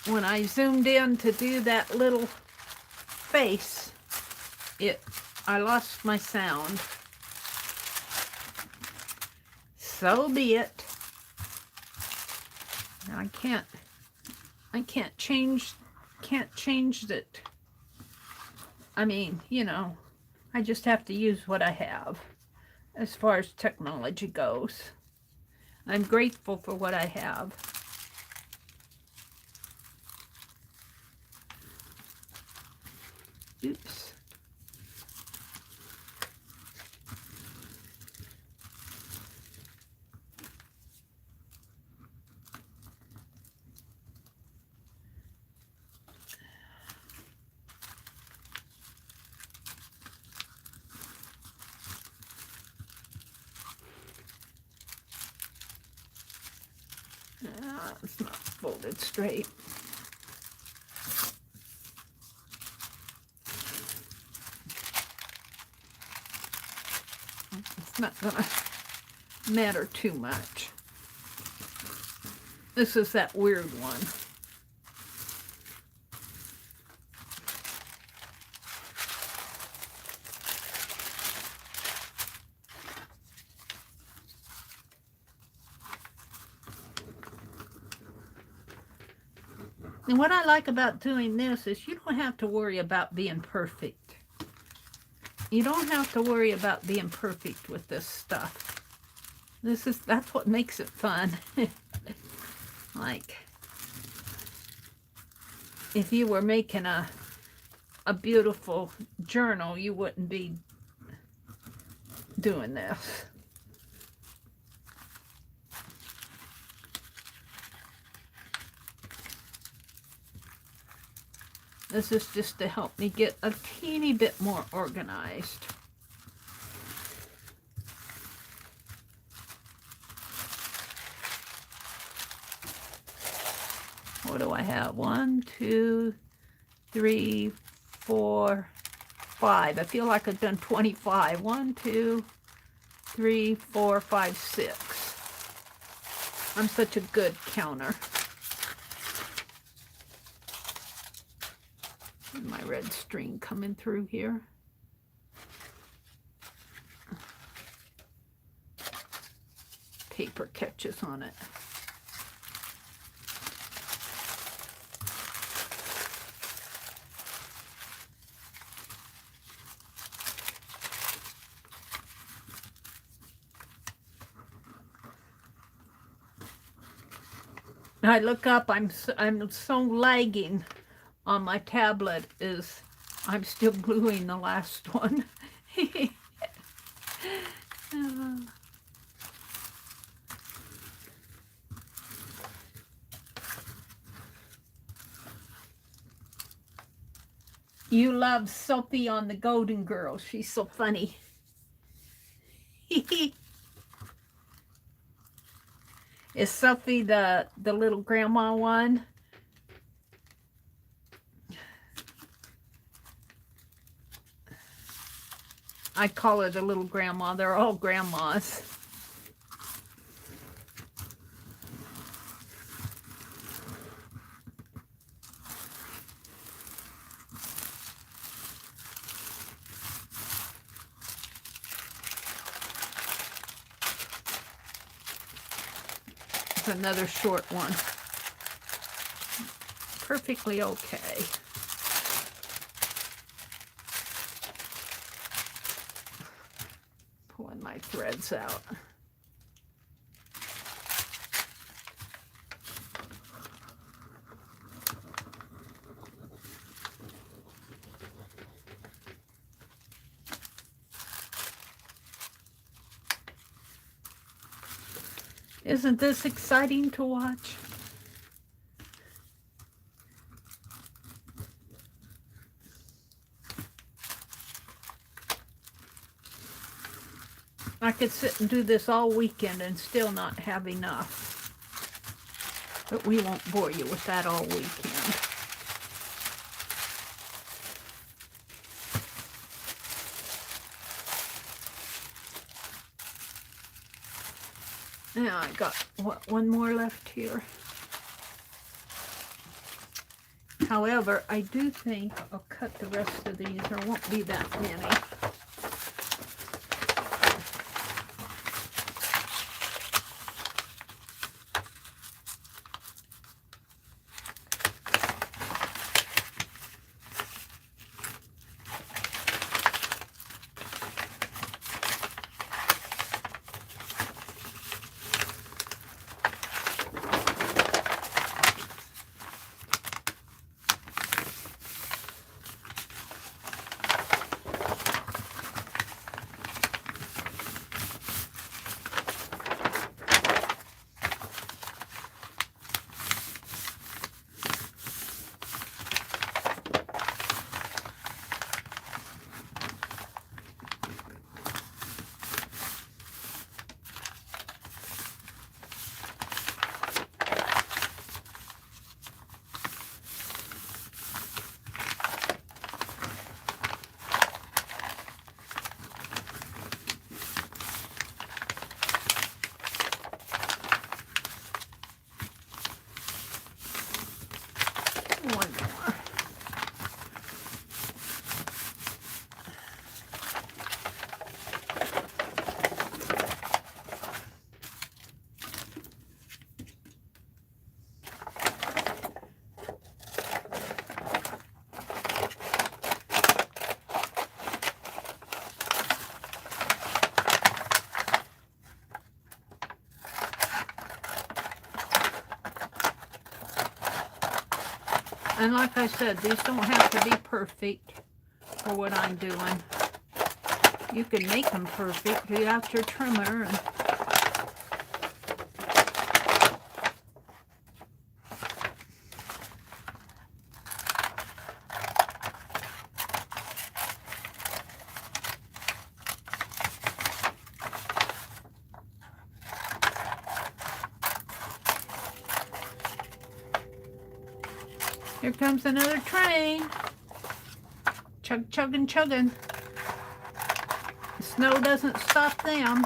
When I zoomed in to do that little face, I lost my sound. So be it. I can't change it. I mean, you know, I just have to use what I have as far as technology goes. I'm grateful for what I have. Oops. It's not folded straight. It's not gonna matter too much. This is that weird one. And what I like about doing this is you don't have to worry about being perfect. You don't have to worry about being perfect with this stuff. That's what makes it fun. Like, if you were making a beautiful journal, you wouldn't be doing this. This is just to help me get a teeny bit more organized. What do I have? 1, 2, 3, 4, 5. I feel like I've done 25. 1, 2, 3, 4, 5, 6. I'm such a good counter. red string coming through here. Paper catches on it. I look up, I'm so lagging on my tablet, is I'm still gluing the last one. You love Sophie on the Golden Girls. She's so funny. Is Sophie the little grandma one? I call her the little grandma. They're all grandmas. It's another short one. Perfectly okay. Pulling my threads out. Isn't this exciting to watch? I could sit and do this all weekend and still not have enough. But we won't bore you with that all weekend. Now I got, what, one more left here. However, I do think I'll cut the rest of these. There won't be that many. One more. And like I said, these don't have to be perfect for what I'm doing. You can make them perfect. You have your trimmer. And here comes another train. Chug, chugging, chugging. The snow doesn't stop them.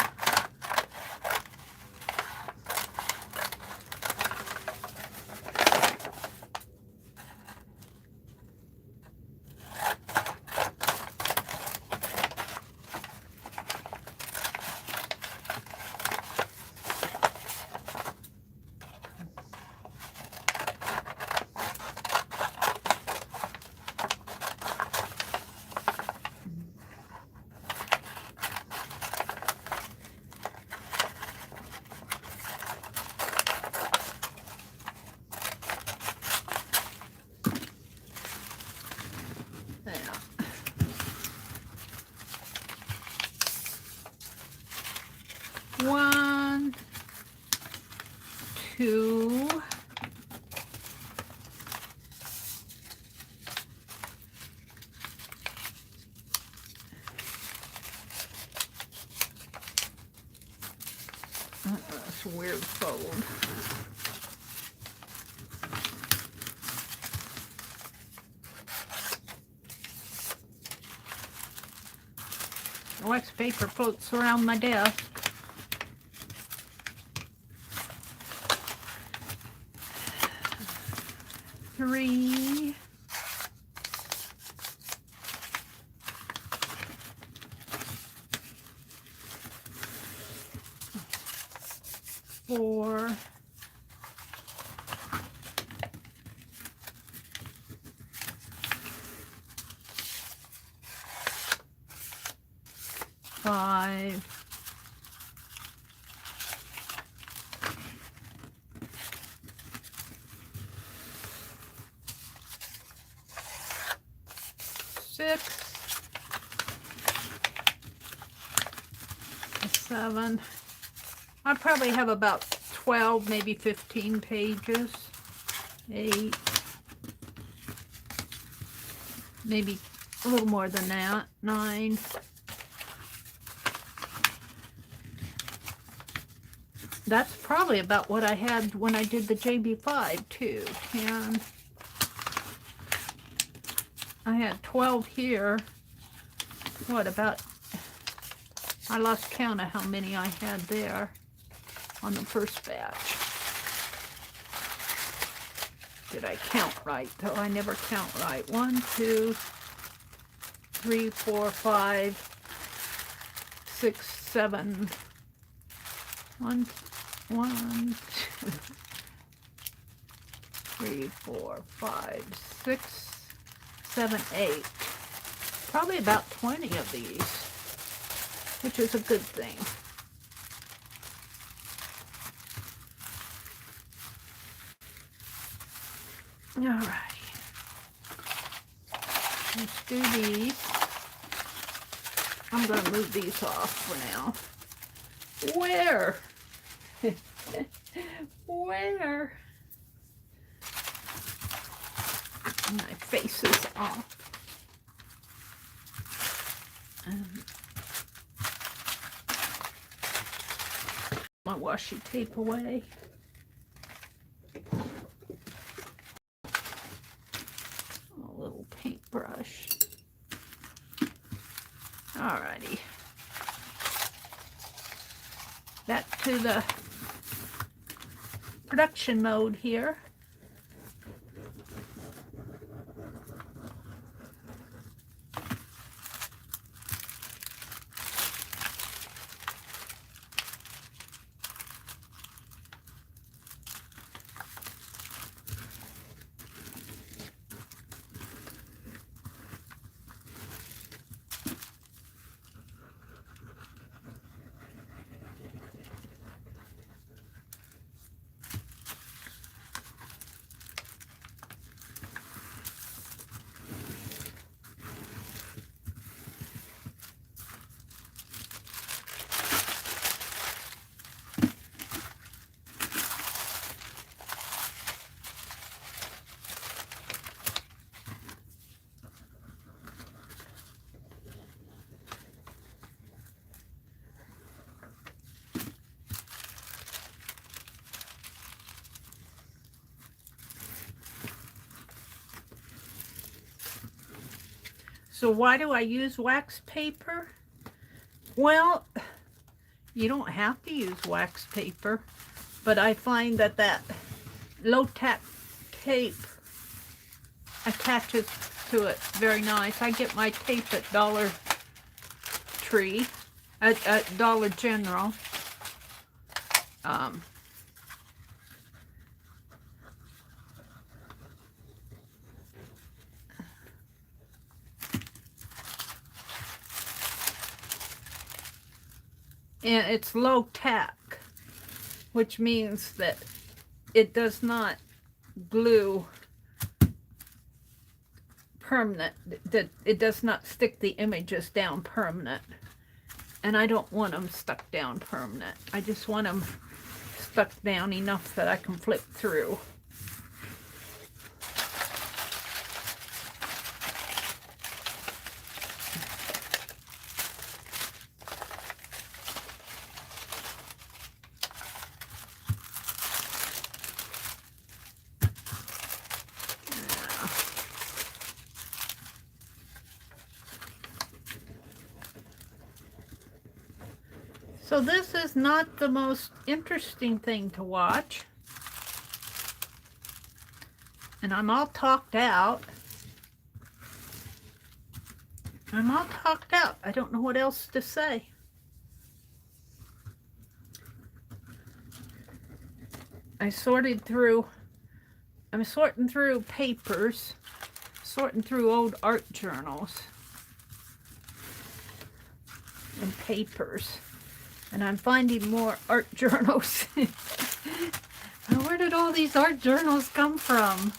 to that's a weird fold. Wax paper floats around my desk. Three. Four. Five. Six. Seven. I probably have about 12, maybe 15 pages. 8. Maybe a little more than that. 9. That's probably about what I had when I did the JB5 too. 10. I had 12 here. What about, I lost count of how many I had there on the first batch. Did I count right? Though I never count right. 1, 2, 3, 4, 5, 6, 7. 1, 2, 3, 4, 5, 6, 7, 8. Probably about 20 of these, which is a good thing. Alrighty. Let's do these. I'm going to move these off for now. Where? Where? My face is off. My washi tape away. A little paintbrush. Alrighty. Back to the production mode here. So why do I use wax paper? Well, you don't have to use wax paper, but I find that that low-tack tape attaches to it very nice. I get my tape at Dollar Tree, at Dollar General. And it's low tack, which means that it does not glue permanent, that it does not stick the images down permanent. And I don't want them stuck down permanent. I just want them stuck down enough that I can flip through. So this is not the most interesting thing to watch. And I'm all talked out. I'm all talked out. I don't know what else to say. I'm sorting through papers, sorting through old art journals and papers. And I'm finding more art journals. Where did all these art journals come from?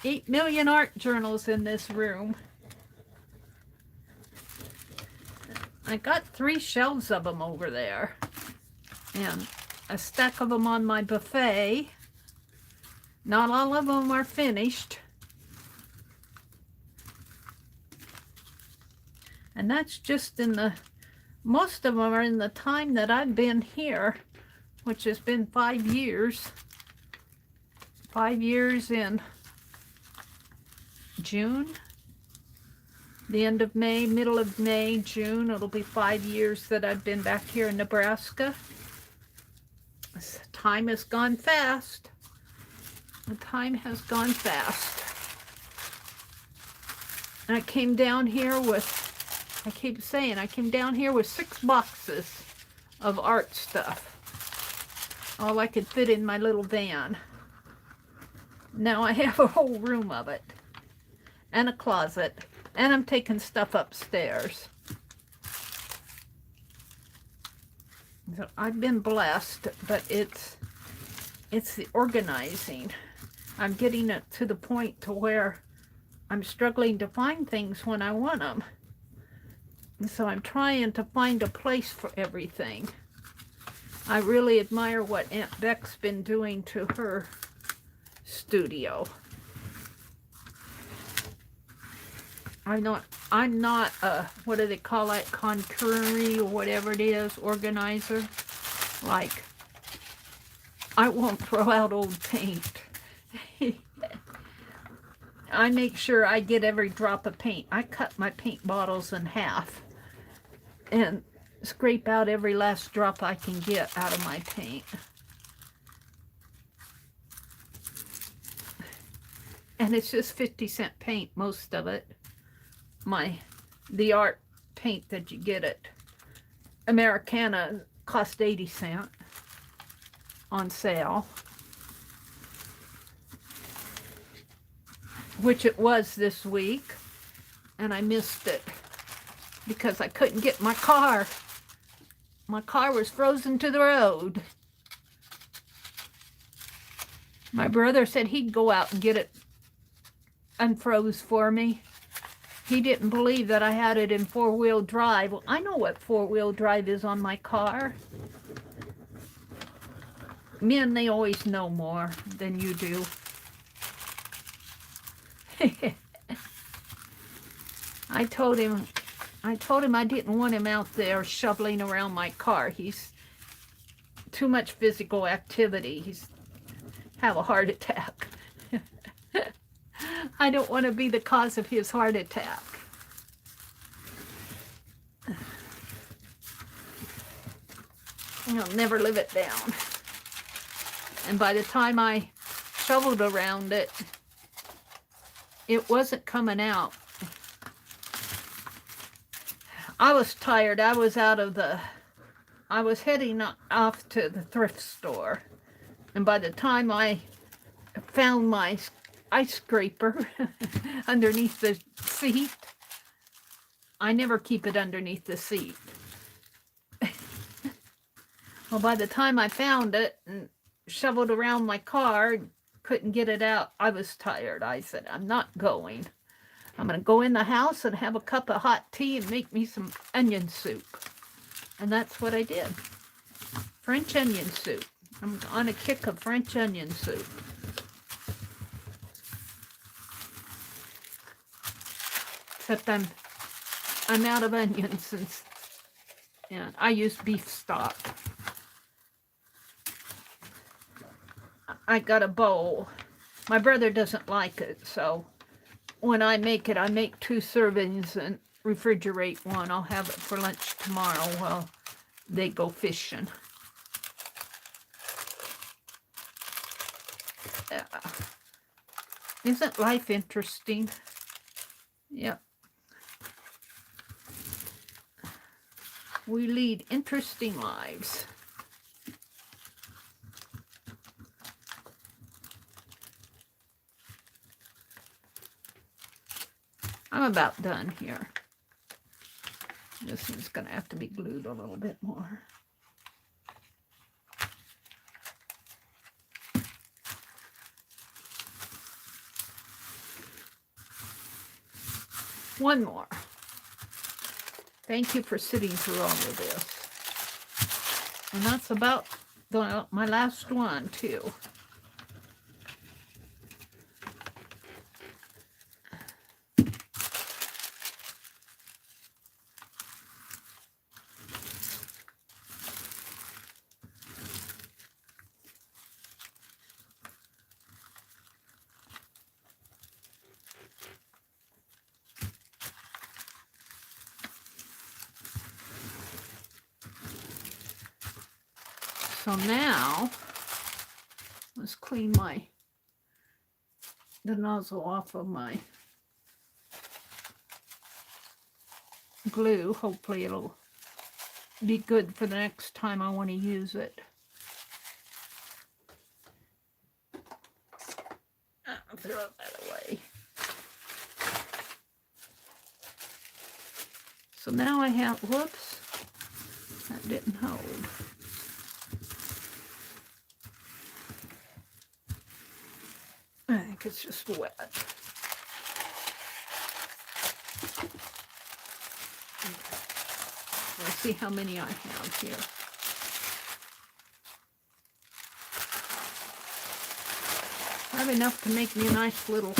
8 million art journals in this room. I got 3 shelves of them over there. And a stack of them on my buffet. Not all of them are finished. And that's just in the... Most of them are in the time that I've been here, which has been 5 years. 5 years in June. The end of May, middle of May, June. It'll be 5 years that I've been back here in Nebraska. Time has gone fast. The time has gone fast. And I came down here with... I keep saying, I came down here with 6 boxes of art stuff. All I could fit in my little van. Now I have a whole room of it. And a closet. And I'm taking stuff upstairs. So I've been blessed, but it's the organizing. I'm getting it to the point to where I'm struggling to find things when I want them. So I'm trying to find a place for everything. I really admire what Aunt Beck's been doing to her studio. I'm not a, what do they call it, concurry or whatever it is, organizer. Like, I won't throw out old paint. I make sure I get every drop of paint. I cut my paint bottles in half and scrape out every last drop I can get out of my paint. And it's just 50-cent paint, most of it. The art paint that you get at Americana cost 80 cents on sale. Which it was this week. And I missed it because I couldn't get my car. My car was frozen to the road. My brother said he'd go out and get it unfroze for me. He didn't believe that I had it in 4-wheel drive. Well, I know what 4-wheel drive is on my car. Men, they always know more than you do. I told him I didn't want him out there shoveling around my car. He's too much physical activity. He's have a heart attack. I don't want to be the cause of his heart attack. I'll never live it down. And by the time I shoveled around it, it wasn't coming out. I was tired. I was heading off to the thrift store. And by the time I found my ice scraper underneath the seat, I never keep it underneath the seat. Well, by the time I found it and shoveled around my car, couldn't get it out, I was tired. I said, I'm not going. I'm going to go in the house and have a cup of hot tea and make me some onion soup. And that's what I did French onion soup. I'm on a kick of French onion soup. Except I'm out of onions since, yeah, I use beef stock. I got a bowl. My brother doesn't like it, so when I make it, I make 2 servings and refrigerate one. I'll have it for lunch tomorrow while they go fishing. Isn't life interesting? Yep. We lead interesting lives. I'm about done here. This one's going to have to be glued a little bit more. One more. Thank you for sitting through all of this. And that's about my last one, too. So now, let's clean the nozzle off of my glue. Hopefully it'll be good for the next time I want to use it. I'll throw that away. So now I have, whoops, that didn't hold. I think it's just wet. Let's see how many I have here. I have enough to make me a nice little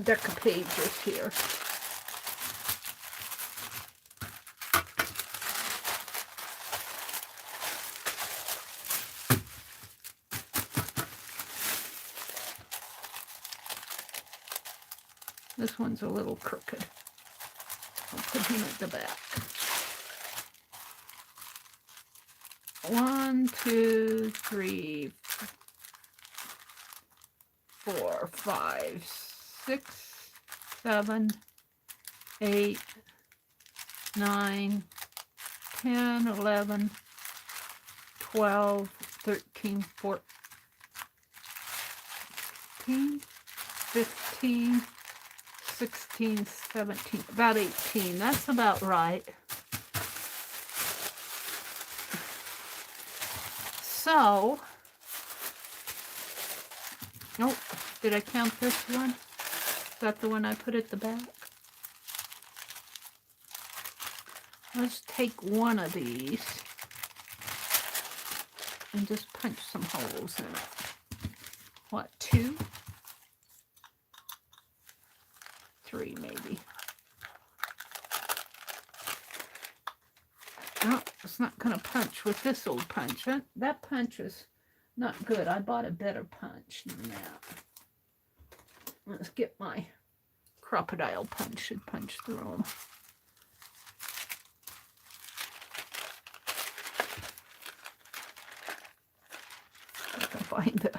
deck of pages here. This one's a little crooked. I'll put him at the back. 1, 2, 3, 4, 5, 6, 7, 8, 9, 10, 11, 12, 13, 14, 15, 16, 17, about 18. That's about right. So, oh, did I count this one? Is that the one I put at the back? Let's take one of these and just punch some holes in it. What, 2? 3 maybe. Oh, it's not going to punch with this old punch. That punch is not good. I bought a better punch than that. Let's get my crocodile punch and punch through them. I can find the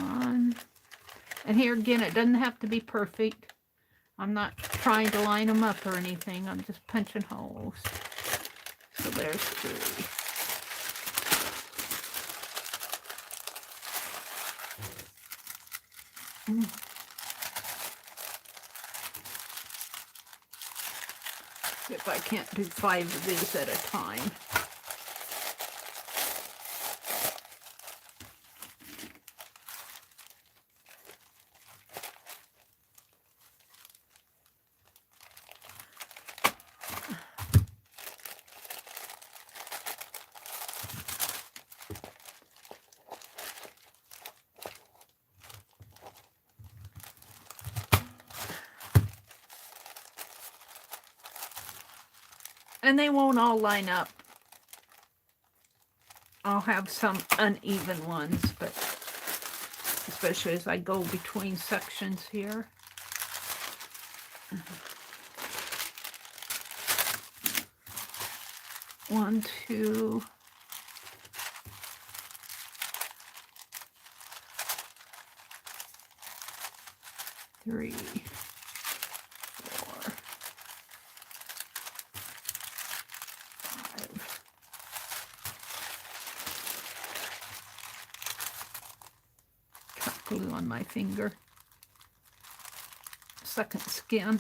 one. And here again, it doesn't have to be perfect. I'm not trying to line them up or anything. I'm just punching holes. So there's 3. See if I can't do 5 of these at a time. And they won't all line up. I'll have some uneven ones, but especially as I go between sections here. One, two, three, four, five. Got glue on my finger. Second skin.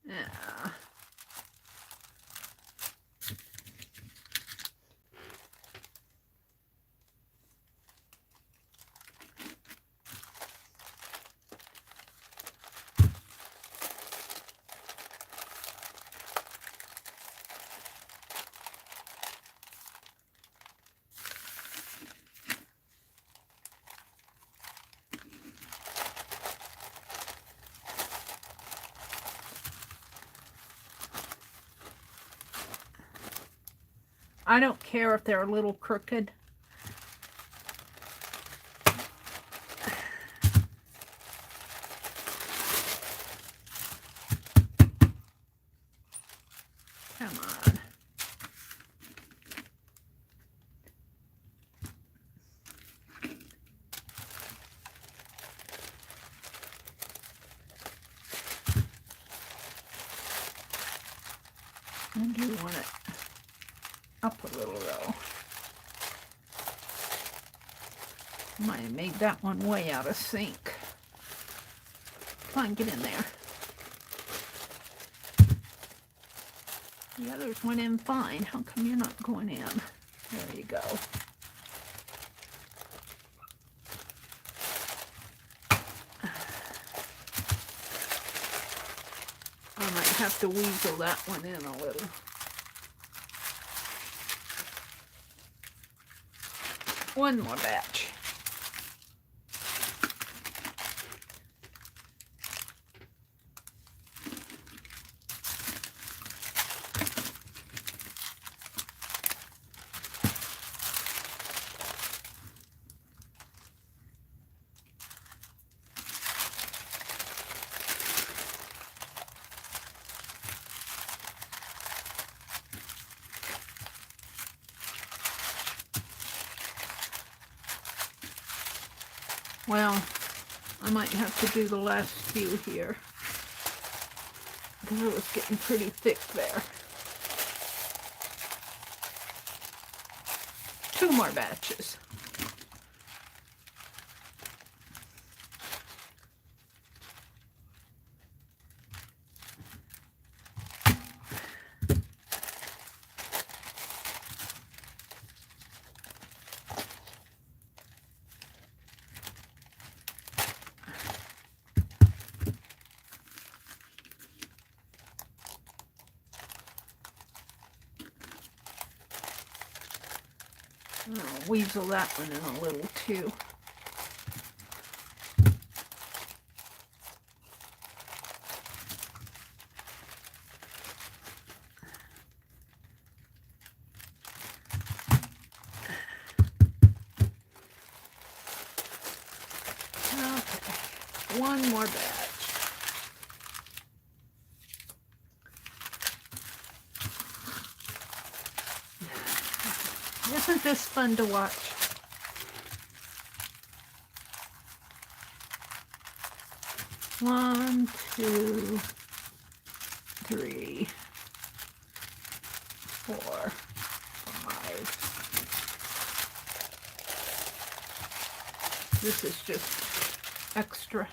Yeah. I don't care if they're a little crooked. Come on. I do want it up a little though. Might have made that one way out of sync. Come on, get in there. The others went in fine. How come you're not going in? There you go. I might have to weasel that one in a little. One more batch. Well, I might have to do the last few here because it was getting pretty thick there. 2 more batches. I'll weasel that one in a little too. Okay, one more batch. Isn't this fun to watch? One, two, three, four, This is just extra.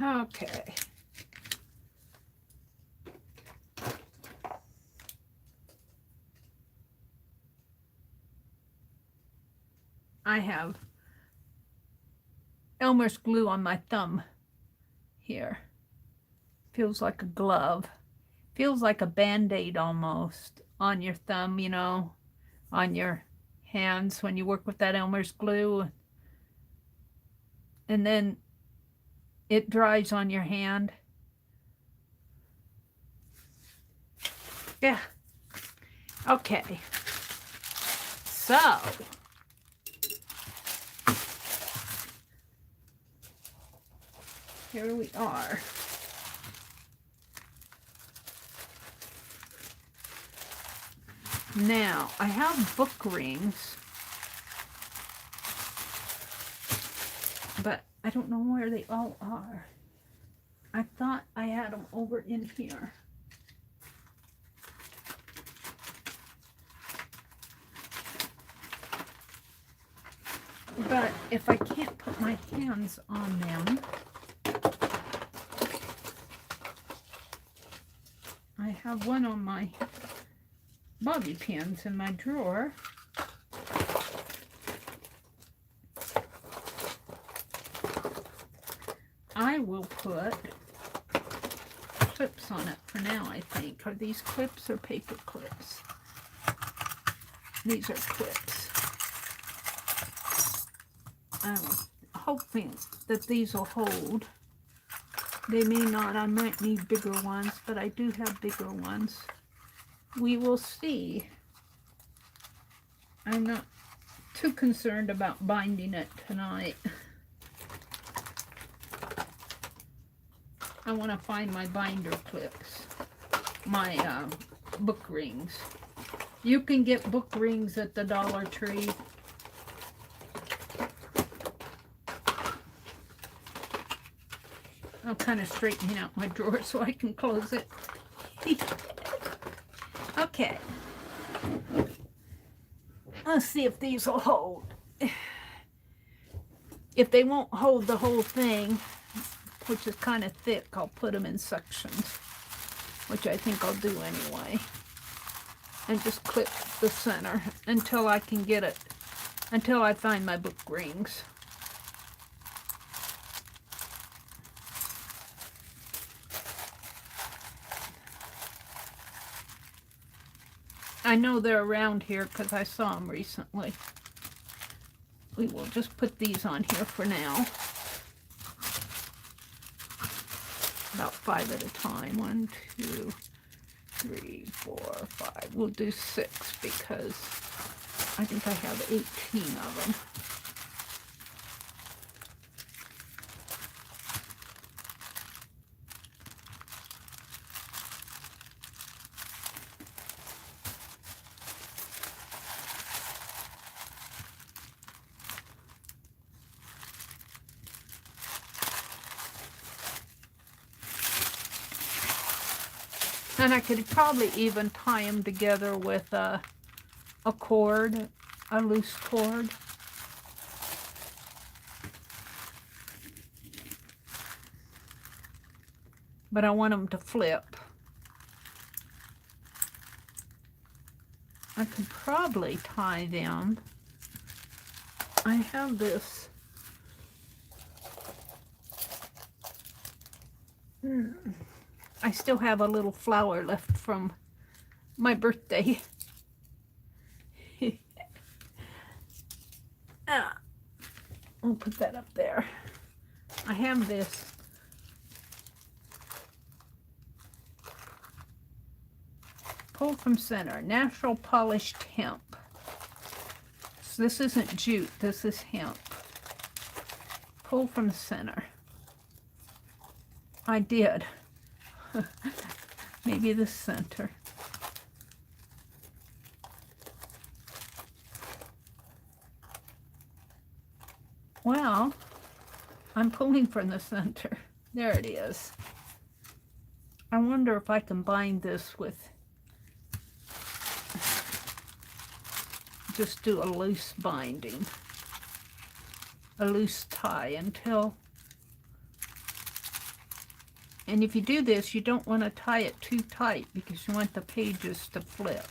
Okay. I have Elmer's glue on my thumb here. Feels like a glove. Feels like a Band-Aid almost on your thumb, you know, on your hands when you work with that Elmer's glue. And then it dries on your hand. Yeah. Okay. So, here we are. Now, I have book rings, but I don't know where they all are. I thought I had them over in here. But if I can't put my hands on them, I have one on my bobby pins in my drawer. I will put clips on it for now, I think. Are these clips or paper clips? These are clips. I'm hoping that these will hold. They may not. I might need bigger ones, but I do have bigger ones. We will see. I'm not too concerned about binding it tonight. I want to find my binder clips, my book rings. You can get book rings at the Dollar Tree. I'm kind of straightening out my drawer so I can close it. Okay. Let's see if these will hold. If they won't hold the whole thing, which is kind of thick, I'll put them in sections, which I think I'll do anyway. And just clip the center until I can get it, until I find my book rings. I know they're around here because I saw them recently. We will just put these on here for now. About 5 at a time. 1, 2, 3, 4, 5. We'll do 6 because I think I have 18 of them. And I could probably even tie them together with a cord, a loose cord. But I want them to flip. I could probably tie them. I have this. I still have a little flower left from my birthday. I'll put that up there. I have this. Pull from center, natural polished hemp. So this isn't jute, this is hemp. Pull from center. I did. Maybe the center. Well, I'm pulling from the center. There it is. I wonder if I can bind this with, just do a loose binding, a loose tie until, and if you do this, you don't want to tie it too tight because you want the pages to flip.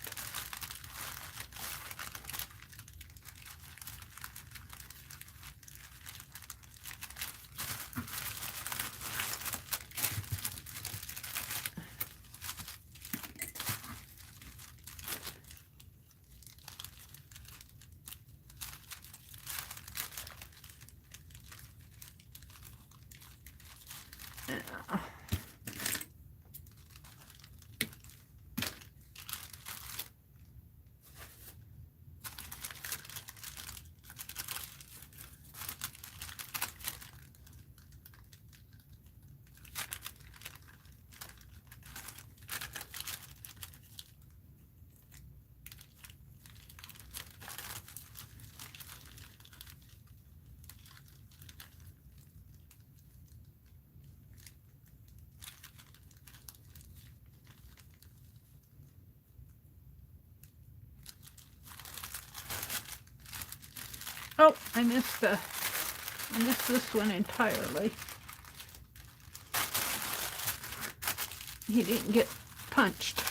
Oh, I missed this one entirely. He didn't get punched.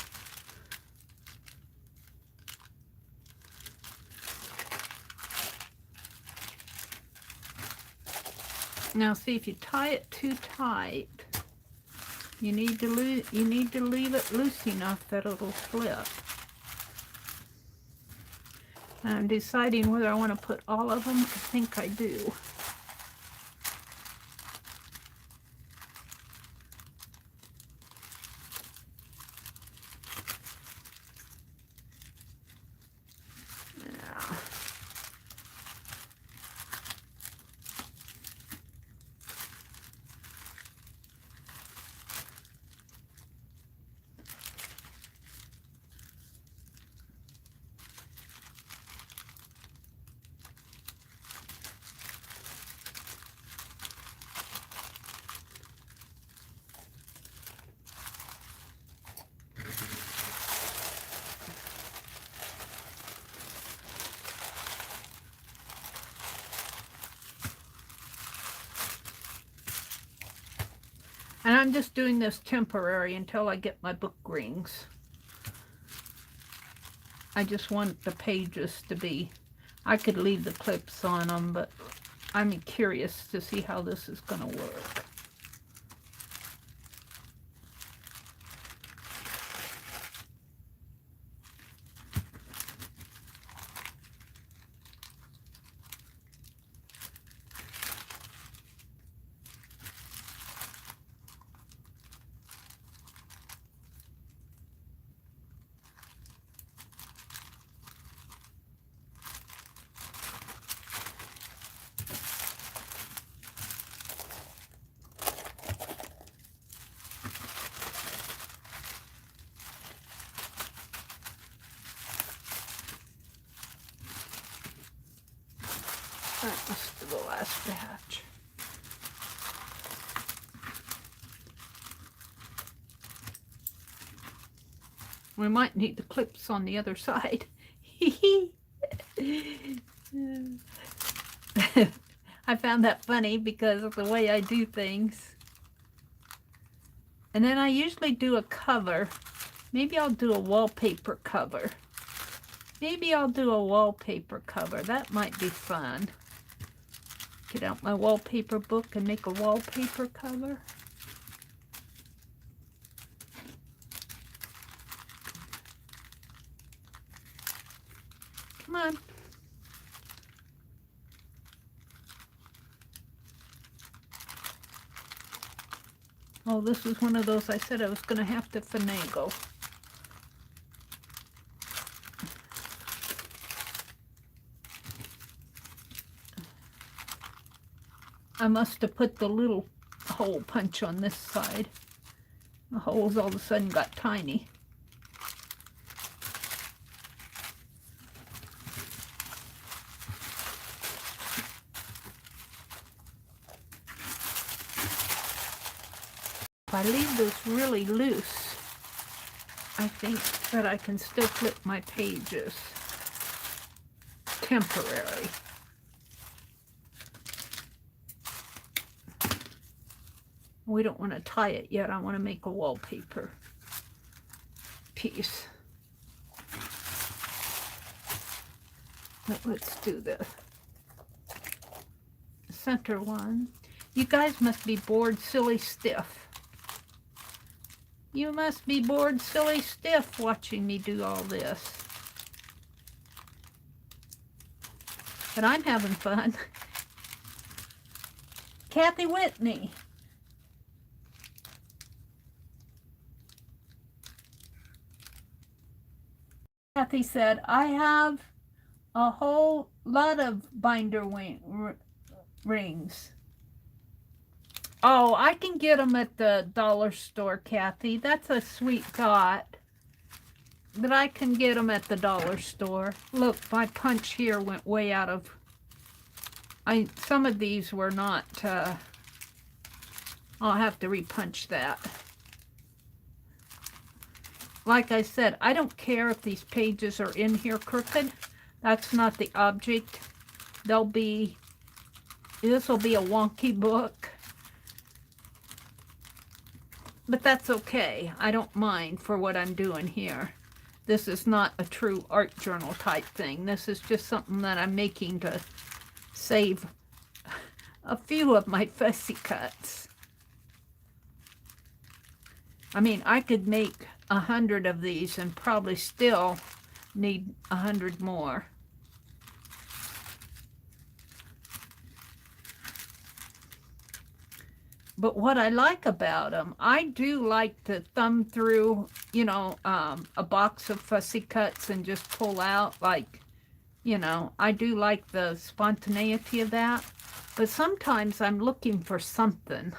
Now see, if you tie it too tight, you need to leave it loose enough that it'll flip. I'm deciding whether I want to put all of them. I think I do. And I'm just doing this temporary until I get my book rings. I just want the pages to be, I could leave the clips on them, but I'm curious to see how this is going to work. That must be the last batch. We might need the clips on the other side. I found that funny because of the way I do things. And then I usually do a cover. Maybe I'll do a wallpaper cover. Maybe I'll do a wallpaper cover. That might be fun. Get out my wallpaper book and make a wallpaper cover. Come on. Oh, this is one of those I said I was going to have to finagle. I must have put the little hole punch on this side. The holes all of a sudden got tiny. If I leave this really loose, I think that I can still flip my pages. Temporary. We don't want to tie it yet. I want to make a wallpaper piece. But let's do this. Center one. You guys must be bored silly stiff. You must be bored silly stiff watching me do all this. But I'm having fun. Kathy Whitney. Kathy said, I have a whole lot of binder rings. Oh, I can get them at the dollar store, Kathy. That's a sweet thought. But I can get them at the dollar store. Look, my punch here went way out of... some of these were not... I'll have to repunch that. Like I said, I don't care if these pages are in here crooked. That's not the object. This will be a wonky book. But that's okay. I don't mind for what I'm doing here. This is not a true art journal type thing. This is just something that I'm making to save a few of my fussy cuts. I mean, I could make 100 of these and probably still need 100 more. But what I like about them, I do like to thumb through, you know, a box of fussy cuts and just pull out, like, you know, I do like the spontaneity of that. But sometimes I'm looking for something,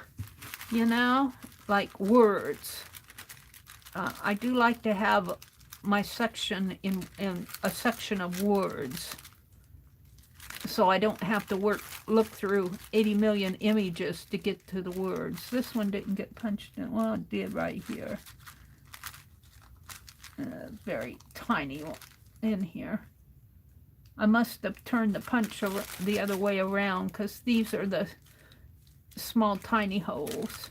you know, like words. I do like to have my section in a section of words, so I don't have to look through 80 million images to get to the words. This one didn't get punched in. Well, it did right here. Very tiny one in here. I must have turned the punch the other way around, because these are the small tiny holes.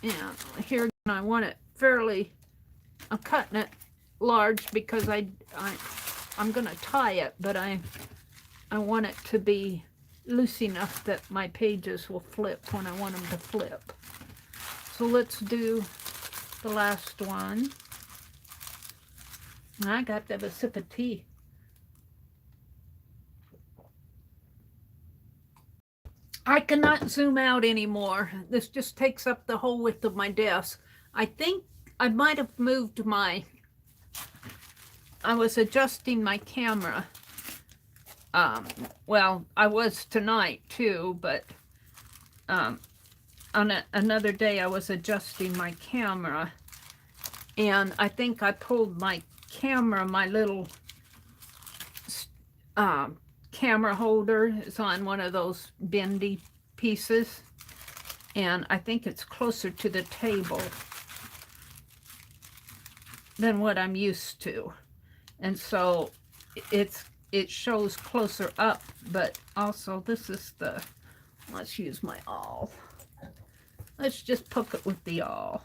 Yeah, here I want it fairly, I'm cutting it large because I'm going to tie it, but I want it to be loose enough that my pages will flip when I want them to flip. So let's do the last one. I got to have a sip of tea. I cannot zoom out anymore. This just takes up the whole width of my desk. I think I might have moved I was adjusting my camera. Well, I was tonight too, but on another day I was adjusting my camera, and I think I pulled my camera, my little camera holder is on one of those bendy pieces, and I think it's closer to the table than what I'm used to, and so it's it shows closer up, but also this is the, let's use my awl. Let's just poke it with the awl.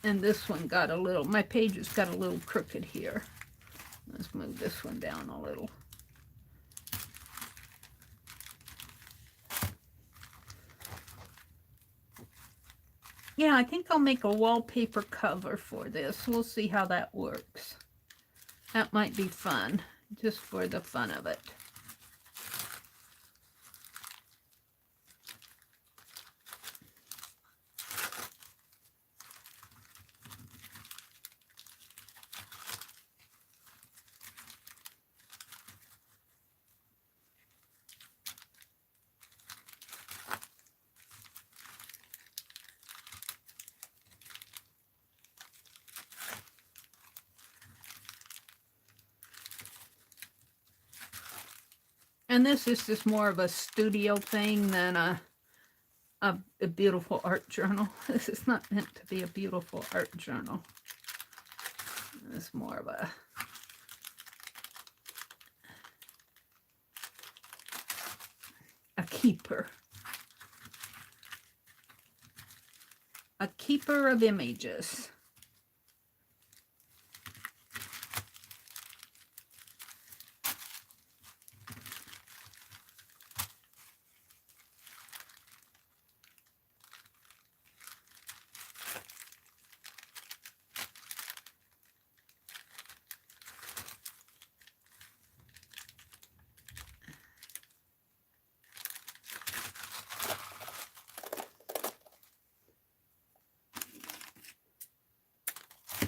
And this one got a little, my pages got a little crooked here. Let's move this one down a little. Yeah, I think I'll make a wallpaper cover for this. We'll see how that works. That might be fun, just for the fun of it. And this is just more of a studio thing than a beautiful art journal. This is not meant to be a beautiful art journal. It's more of a keeper. A keeper of images.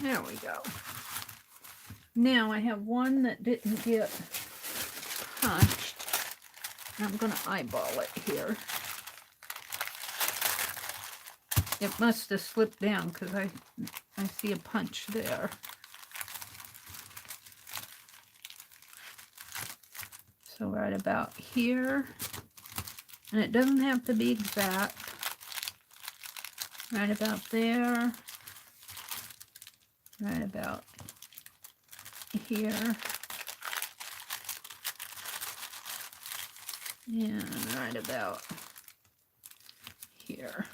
There we go. Now I have one that didn't get punched. I'm going to eyeball it here. It must have slipped down because I see a punch there. So right about here. And it doesn't have to be exact. Right about there. Right about here. And right about here.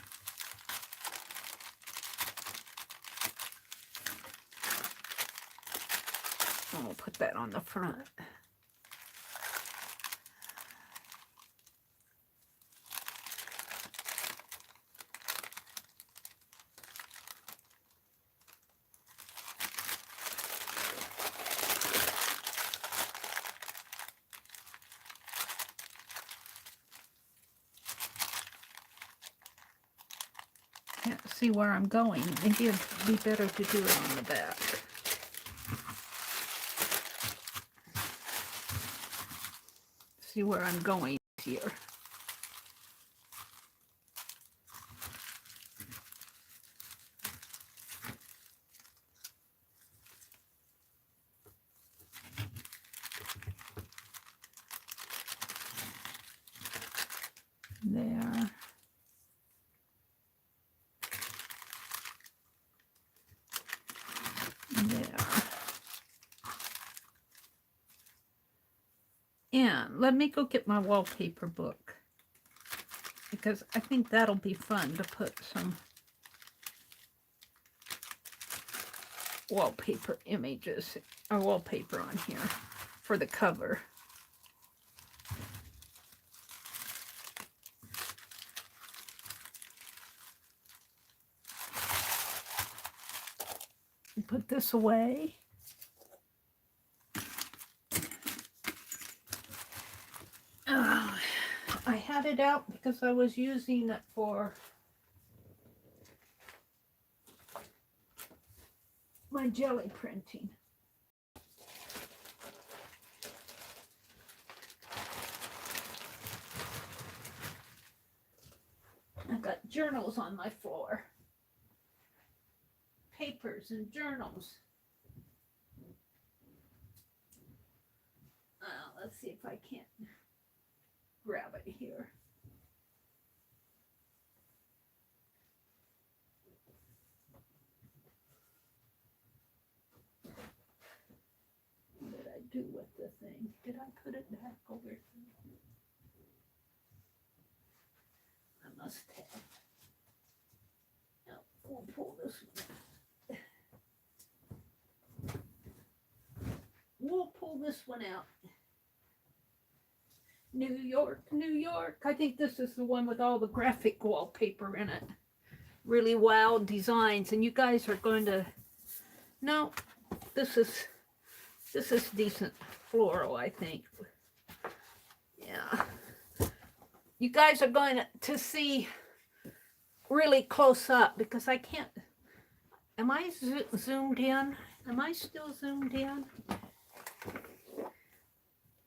And we'll put that on the front. Can't see where I'm going. Maybe it'd be better to do it on the back. See where I'm going here. There. There. And let me go get my wallpaper book, because I think that'll be fun to put some wallpaper images or wallpaper on here for the cover. Put this away. I had it out because I was using it for my jelly printing. I've got journals on my floor. Papers and journals. see if I can't grab it here. What did I do with the thing? Did I put it back over here? I must have. Now, we'll pull this one out. We'll pull this one out. New York, New York. I think this is the one with all the graphic wallpaper in it. Really wild designs. And you guys are going to... No, this is decent floral, I think. Yeah. You guys are going to see really close up because I can't... Am I zoomed in? Am I still zoomed in?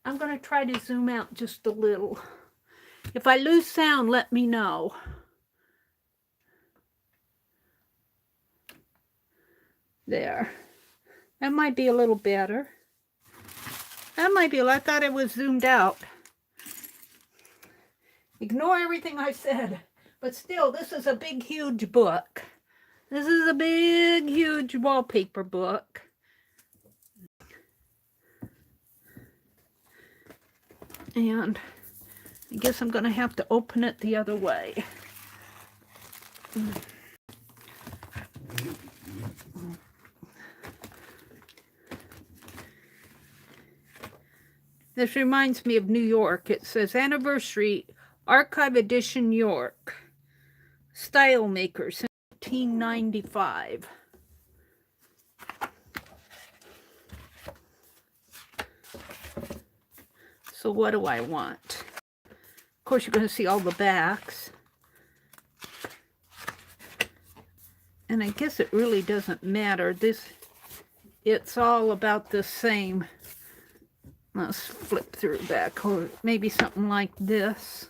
I'm going to try to zoom out just a little. If I lose sound, let me know. There. That might be a little better. That might be, I thought it was zoomed out. Ignore everything I said. But still, this is a big, huge book. This is a big, huge wallpaper book. And I guess I'm going to have to open it the other way. This reminds me of New York. It says Anniversary Archive Edition York. Style Makers, 1995. So what do I want? Of course, you're going to see all the backs. And I guess it really doesn't matter. It's all about the same. Let's flip through back, or maybe something like this.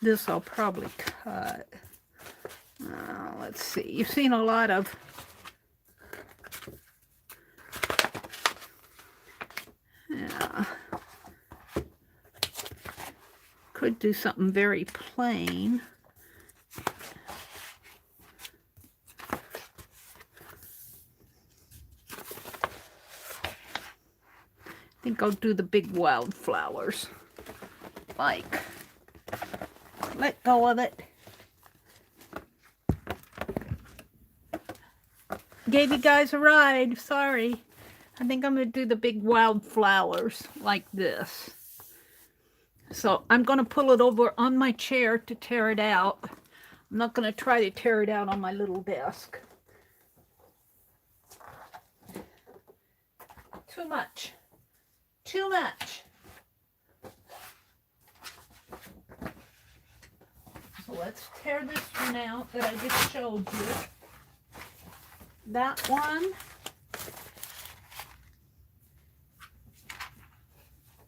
This I'll probably cut. Let's see. You've seen a lot of could do something very plain. I think I'll do the big wildflowers. Like, let go of it. Gave you guys a ride, sorry. I think I'm going to do the big wildflowers like this. So I'm going to pull it over on my chair to tear it out. I'm not going to try to tear it out on my little desk. Too much. Too much. So let's tear this one out that I just showed you. That one.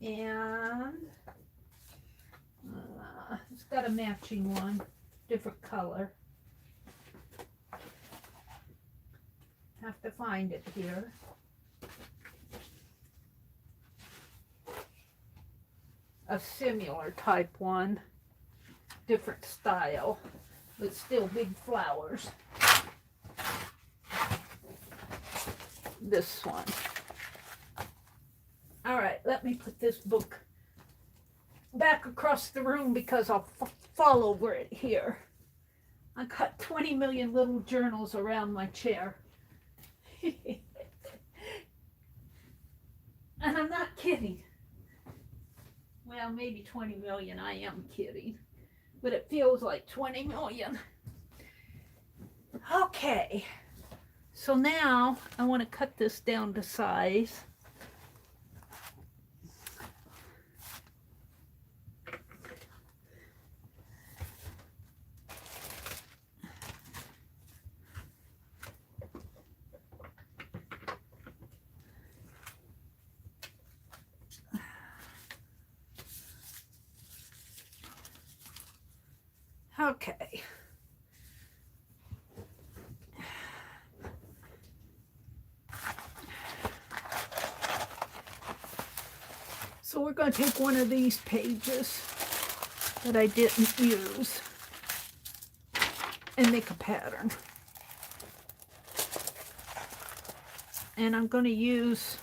And it's got a matching one, different color. Have to find it here. A similar type one, different style, but still big flowers. This one. All right, let me put this book back across the room because I'll fall over it here. I got 20 million little journals around my chair. And I'm not kidding. Well, maybe 20 million, I am kidding. But it feels like 20 million. Okay. So now I want to cut this down to size. Okay. So we're going to take one of these pages that I didn't use and make a pattern. And I'm going to use,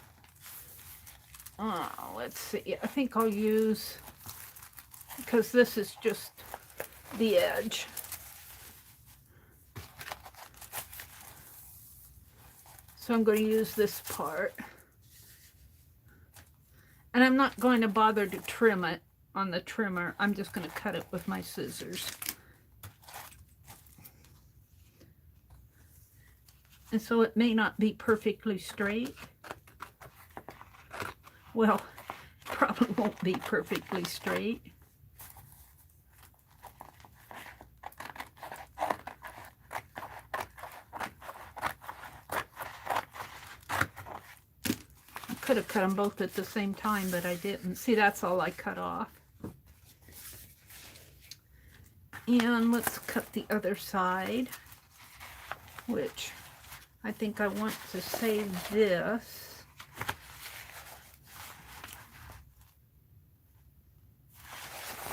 let's see, I think I'll use, because this is just the edge. So I'm going to use this part. And I'm not going to bother to trim it on the trimmer. I'm just going to cut it with my scissors. And so it may not be perfectly straight. Well, probably won't be perfectly straight. Could have cut them both at the same time, but I didn't. See, that's all I cut off. And let's cut the other side, which I think I want to save this.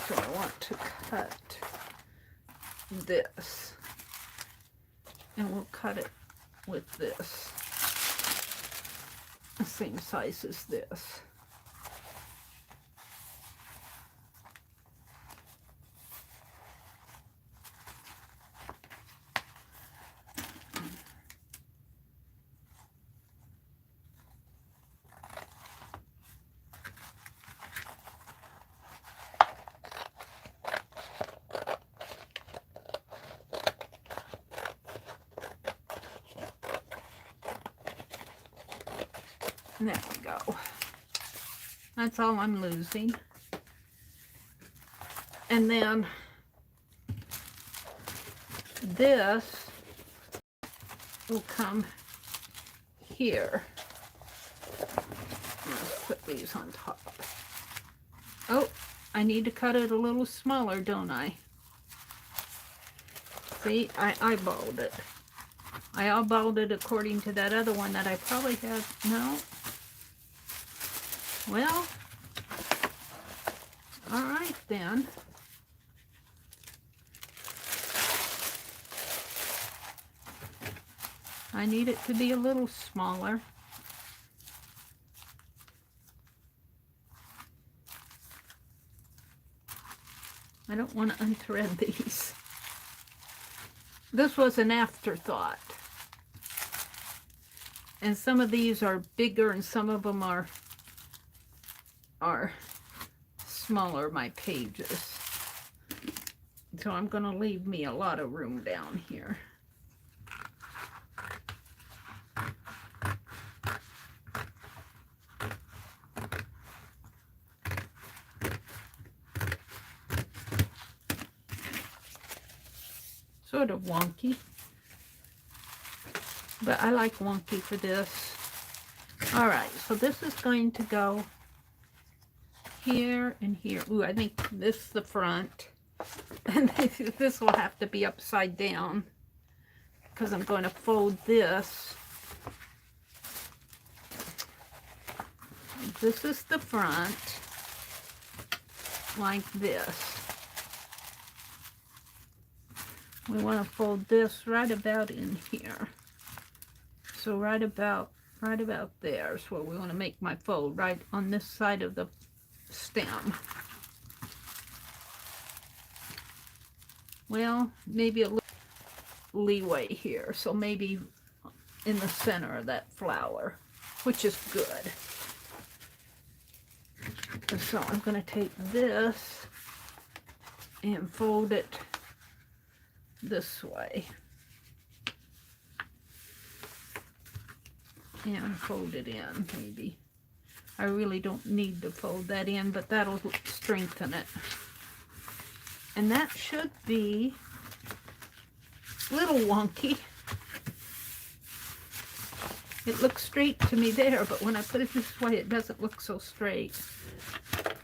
So I want to cut this. And we'll cut it with this. The same size as this. There we go. That's all I'm losing. And then this will come here. Let's put these on top. Oh, I need to cut it a little smaller, don't I? See, I eyeballed it. I eyeballed it according to that other one that I probably have. No. Well, all right then. I need it to be a little smaller. I don't want to unthread these. This was an afterthought. And some of these are bigger and some of them are smaller, my pages. So I'm going to leave me a lot of room down here. Sort of wonky, but I like wonky for this. All right, so this is going to go here and here. Ooh, I think this is the front. And this will have to be upside down because I'm going to fold this. This is the front, like this. We want to fold this right about in here. So right about there is where we want to make my fold, right on this side of the stem. Well, maybe a little leeway here, so maybe in the center of that flower, which is good. So I'm going to take this and fold it this way. And fold it in, maybe. I really don't need to fold that in, but that'll strengthen it. And that should be a little wonky. It looks straight to me there, but when I put it this way, it doesn't look so straight.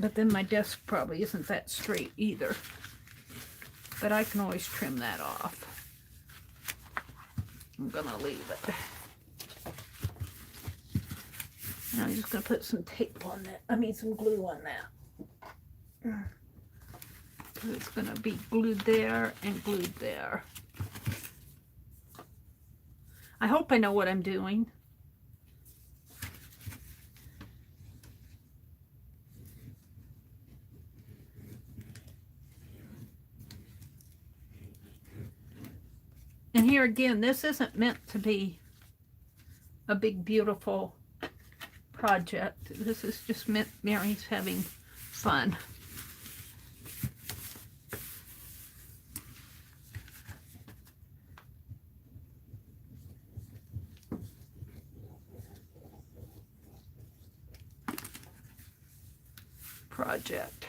But then my desk probably isn't that straight either. But I can always trim that off. I'm gonna leave it. Now I'm just going to put some tape on that. I mean some glue on that. It's going to be glued there and glued there. I hope I know what I'm doing. And here again, this isn't meant to be a big, beautiful project. This is just meant Mary's having fun. Project.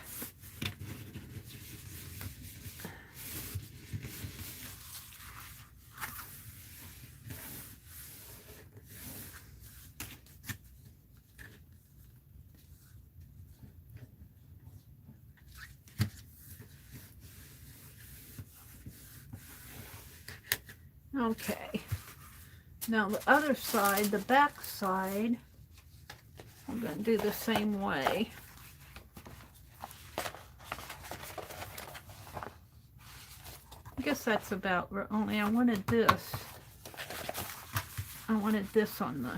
Okay, now the other side, the back side, I'm going to do the same way. I guess that's about right, only I wanted this. I wanted this on the,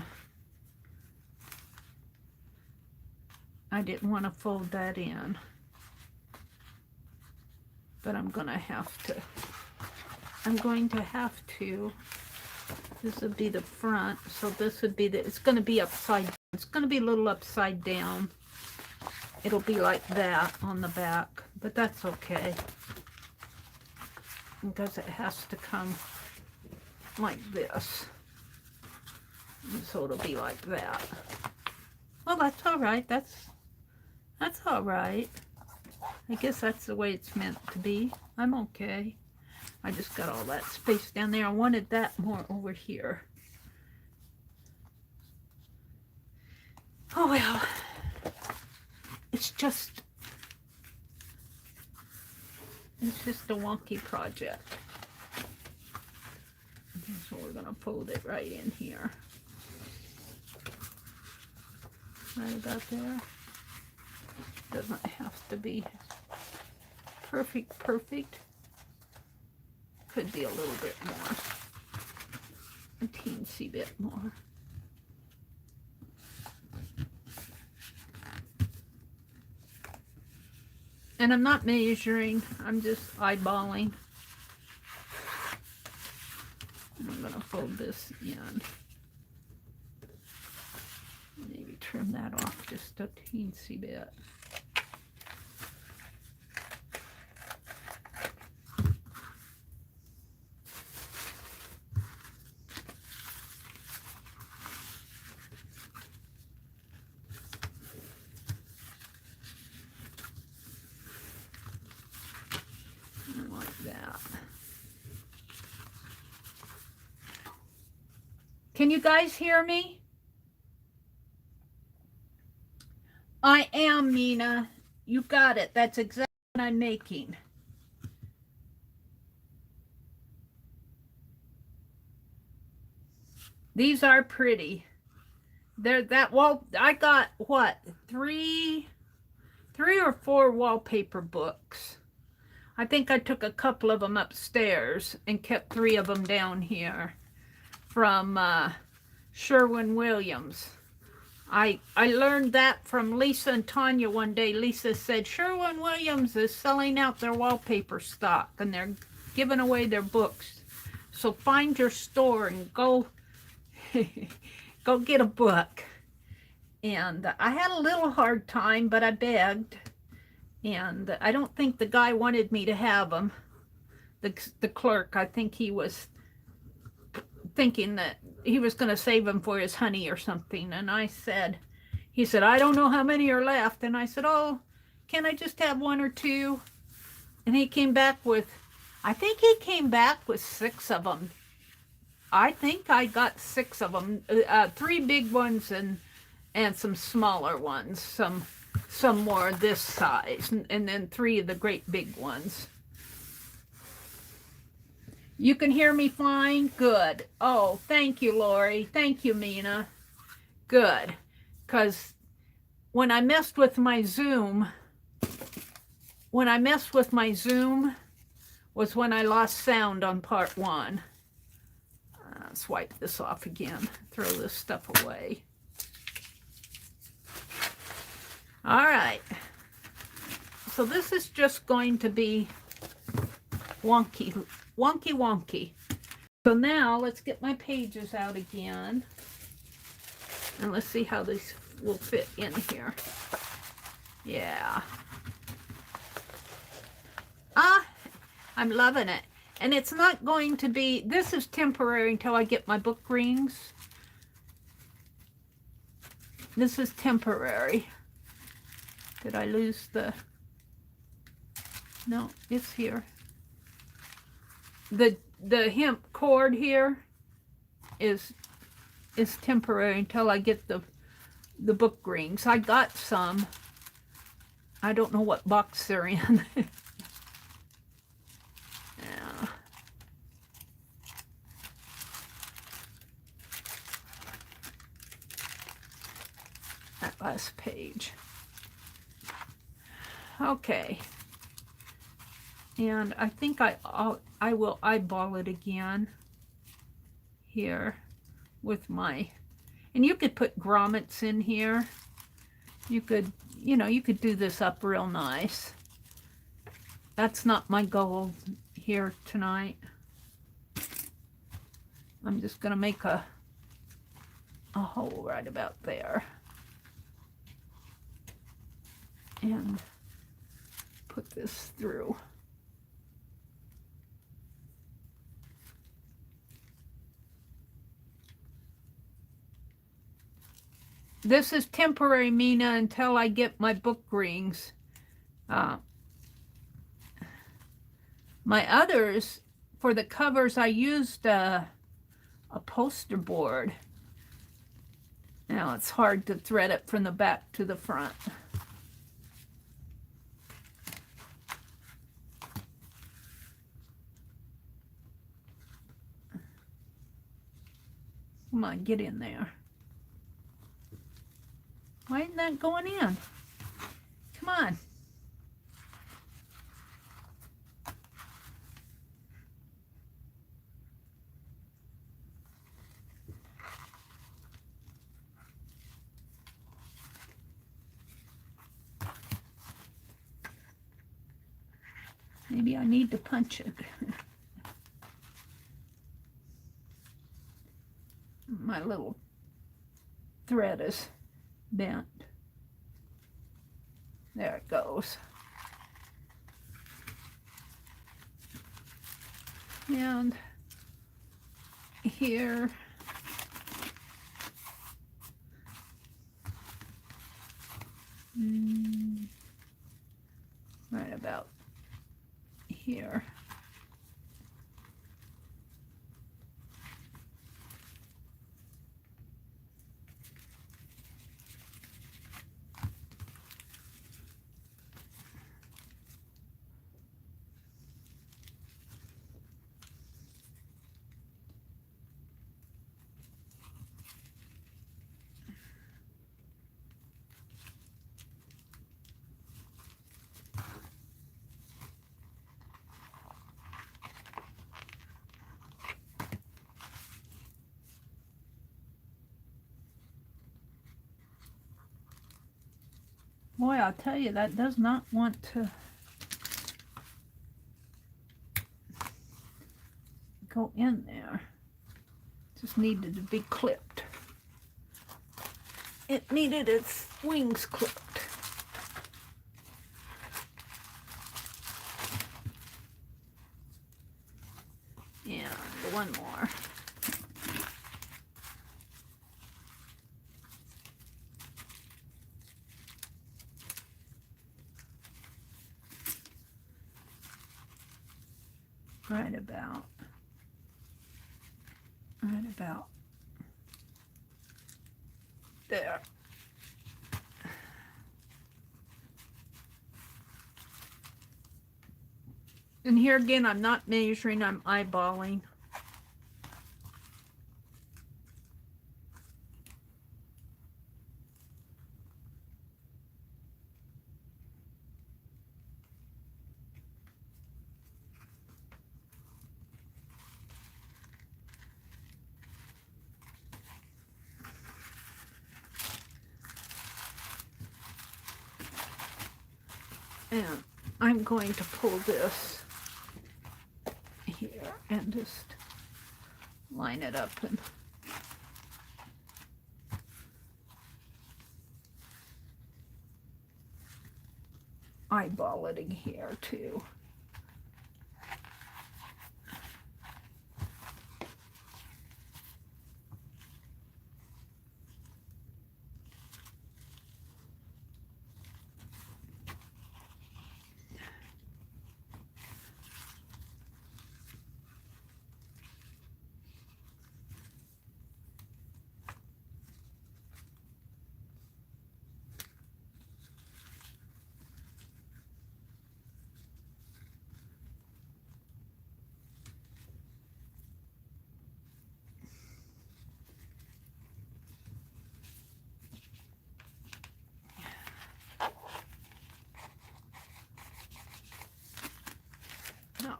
I didn't want to fold that in, but I'm going to have to. This would be the front, so this would be the, it's going to be upside, it's going to be a little upside down. It'll be like that on the back, but that's okay, because it has to come like this. And so it'll be like that. Well, that's all right. That's all right. I guess that's the way it's meant to be. I'm okay. I just got all that space down there. I wanted that more over here. Oh well, it's just a wonky project. So we're gonna fold it right in here. Right about there. Doesn't have to be perfect. Could be a little bit more, a teensy bit more. And I'm not measuring, I'm just eyeballing. And I'm going to fold this in. Maybe trim that off just a teensy bit. Can you guys hear me? I am, Mina. You got it. That's exactly what I'm making. These are pretty. They're that wall. I got what, three or four wallpaper books. I think I took a couple of them upstairs and kept 3 of them down here from Sherwin Williams. I learned that from Lisa and Tanya one day. Lisa said Sherwin Williams is selling out their wallpaper stock and they're giving away their books. So find your store and go go get a book. And I had a little hard time, but I begged. And I don't think the guy wanted me to have them. The clerk, I think he was thinking that he was going to save them for his honey or something. And he said, I don't know how many are left. And I said, oh, can I just have 1 or 2? And he came back with, I think he came back with 6 of them. I think I got 6 of them, 3 big ones and some smaller ones, some more this size, and then 3 of the great big ones. You can hear me fine? Good. Oh, thank you, Lori. Thank you, Mina. Good. because when I messed with my zoom, was when I lost sound on part 1. Let's wipe this off again, throw this stuff away. All right, so this is just going to be wonky. So now let's get my pages out again, and let's see how these will fit in here. Yeah. I'm loving it. And it's not going to be, this is temporary until I get my book rings. This is temporary. Did I lose the, no, it's here. The hemp cord here is temporary until I get the book rings. I got some. I don't know what box they're in. Yeah. That last page. Okay. And I think I will eyeball it again here with my, and you could put grommets in here. You could, you know, you could do this up real nice. That's not my goal here tonight. I'm just gonna make a hole right about there and put this through. This is temporary, Mina, until I get my book rings. My others, for the covers, I used a poster board. Now it's hard to thread it from the back to the front. Come on, get in there. Why isn't that going in? Come on. Maybe I need to punch it. My little thread is bent. There it goes. And here, right about here. Boy, I'll tell you, that does not want to go in there. Just needed to be clipped. It needed its wings clipped. And one more. Right about there. And here again, I'm not measuring, I'm eyeballing. And I'm going to pull this here and just line it up and eyeball it in here too.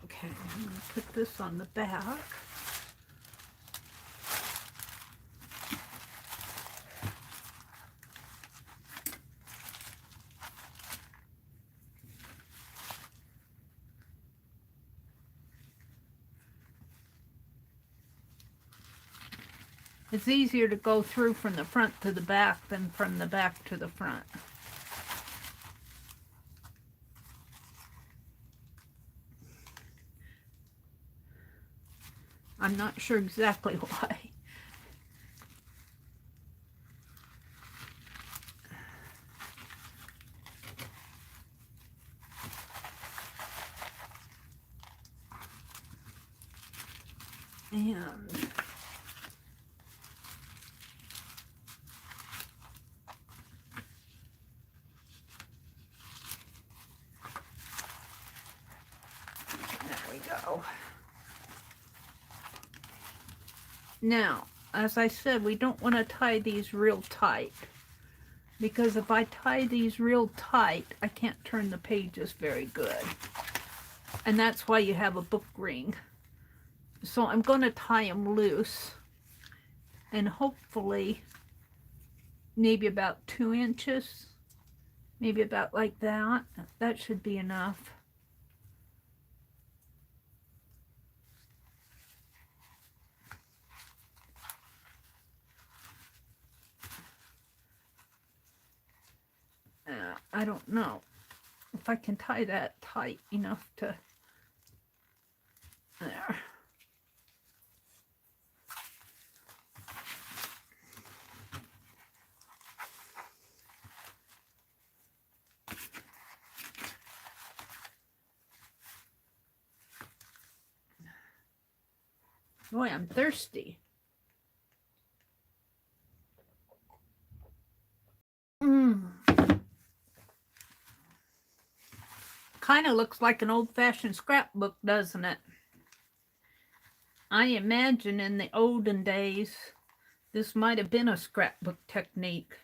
Okay, I'm going to put this on the back. It's easier to go through from the front to the back than from the back to the front. I'm not sure exactly why. And there we go. Now, as I said, we don't want to tie these real tight, because if I tie these real tight, I can't turn the pages very good. And that's why you have a book ring. So I'm going to tie them loose, and hopefully maybe about 2 inches, maybe about like that. That should be enough. I don't know if I can tie that tight enough to there. Boy, I'm thirsty. Kind of looks like an old-fashioned scrapbook, doesn't it? I imagine in the olden days, this might have been a scrapbook technique,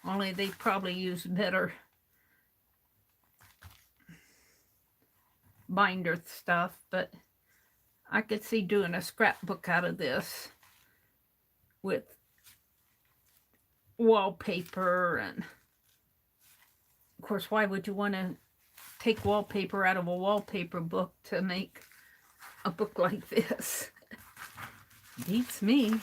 only they probably used better binder stuff, but I could see doing a scrapbook out of this with wallpaper. And of course, why would you want to take wallpaper out of a wallpaper book to make a book like this? Beats me.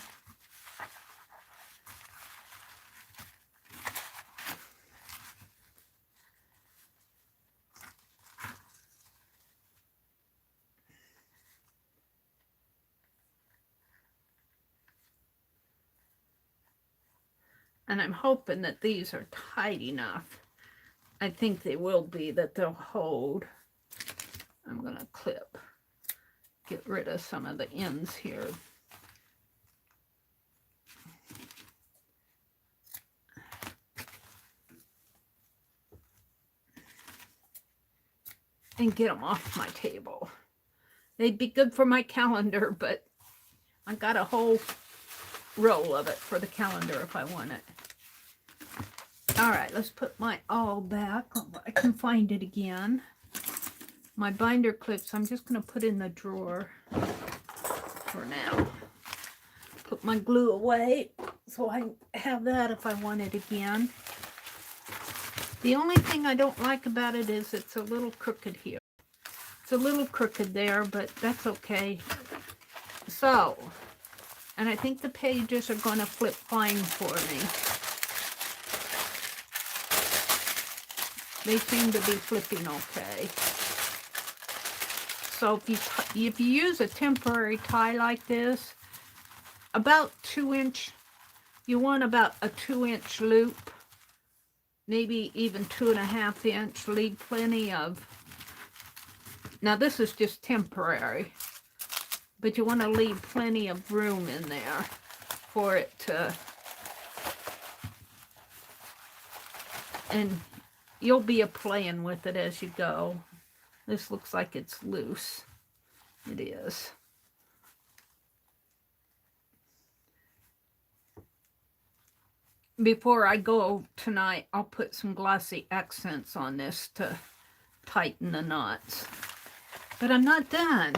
And I'm hoping that these are tight enough. I think they will be, that they'll hold. I'm going to clip, get rid of some of the ends here. And get them off my table. They'd be good for my calendar, but I got a whole roll of it for the calendar if I want it. All right, let's put my awl back. I can find it again. My binder clips, I'm just going to put in the drawer for now. Put my glue away so I have that if I want it again. The only thing I don't like about it is it's a little crooked here. It's a little crooked there, but that's okay. So, and I think the pages are going to flip fine for me. They seem to be flipping okay. So if you use a temporary tie like this, about 2-inch, you want about a 2-inch loop, maybe even 2.5-inch. Leave plenty of. Now this is just temporary, but you want to leave plenty of room in there for it to, and you'll be playing with it as you go. This looks like it's loose. It is. Before I go tonight, I'll put some glossy accents on this to tighten the knots. But I'm not done.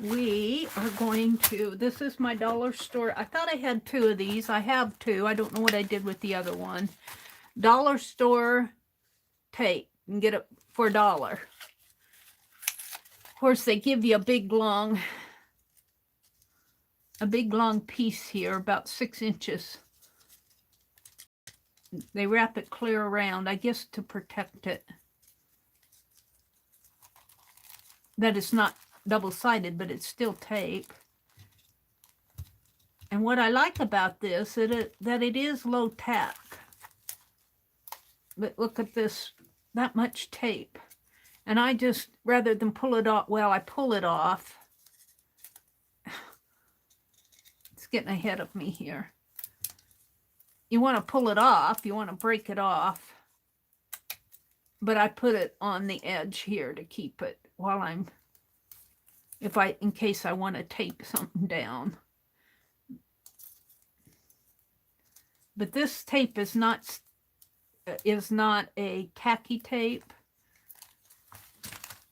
We are going to, this is my dollar store. I thought I had 2 of these. I have 2. I don't know what I did with the other one. Dollar store tape. You can get it for $1. Of course, they give you a big long piece here, about 6 inches. They wrap it clear around, I guess, to protect it. That it's not double-sided, but it's still tape. And what I like about this is that it is low tack. But look at this, that much tape. And I just, rather than pull it off, well, I pull it off. It's getting ahead of me here. You want to pull it off, you want to break it off. But I put it on the edge here to keep it while I'm, in case I want to tape something down. But this tape is not a tacky tape.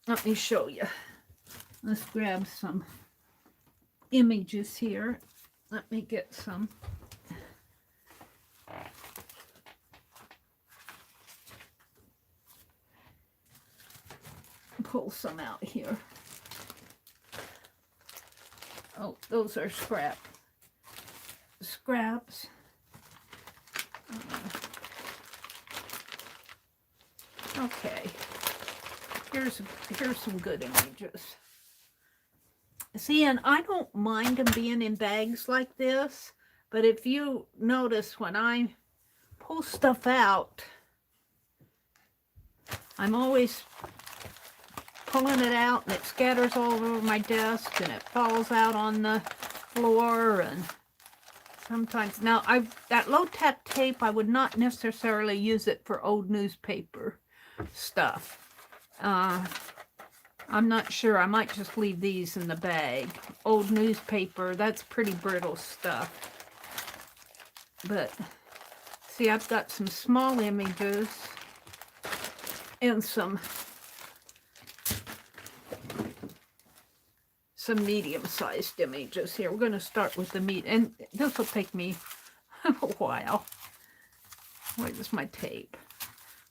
Let me show you. Let's grab some images here. Let me get some. Pull some out here. Oh, those are scraps. Okay. Here's some good images. See, and I don't mind them being in bags like this, but if you notice when I pull stuff out, I'm always pulling it out and it scatters all over my desk and it falls out on the floor, and sometimes, now that low tack tape, I would not necessarily use it for old newspaper stuff. I'm not sure. I might just leave these in the bag. Old newspaper, that's pretty brittle stuff. But see, I've got some small images and some medium-sized images here. We're going to start with the meat, and this will take me a while. Where's my tape?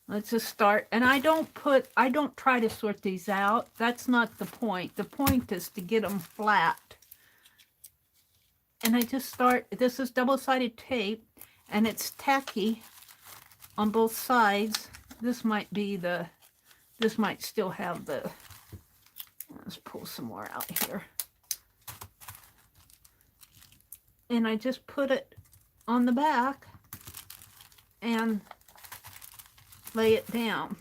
Let's just start. And I don't try to sort these out. That's not the point. The point is to get them flat. And I just start, this is double-sided tape, and it's tacky on both sides. This might still have the, let's pull some more out here. And I just put it on the back and lay it down.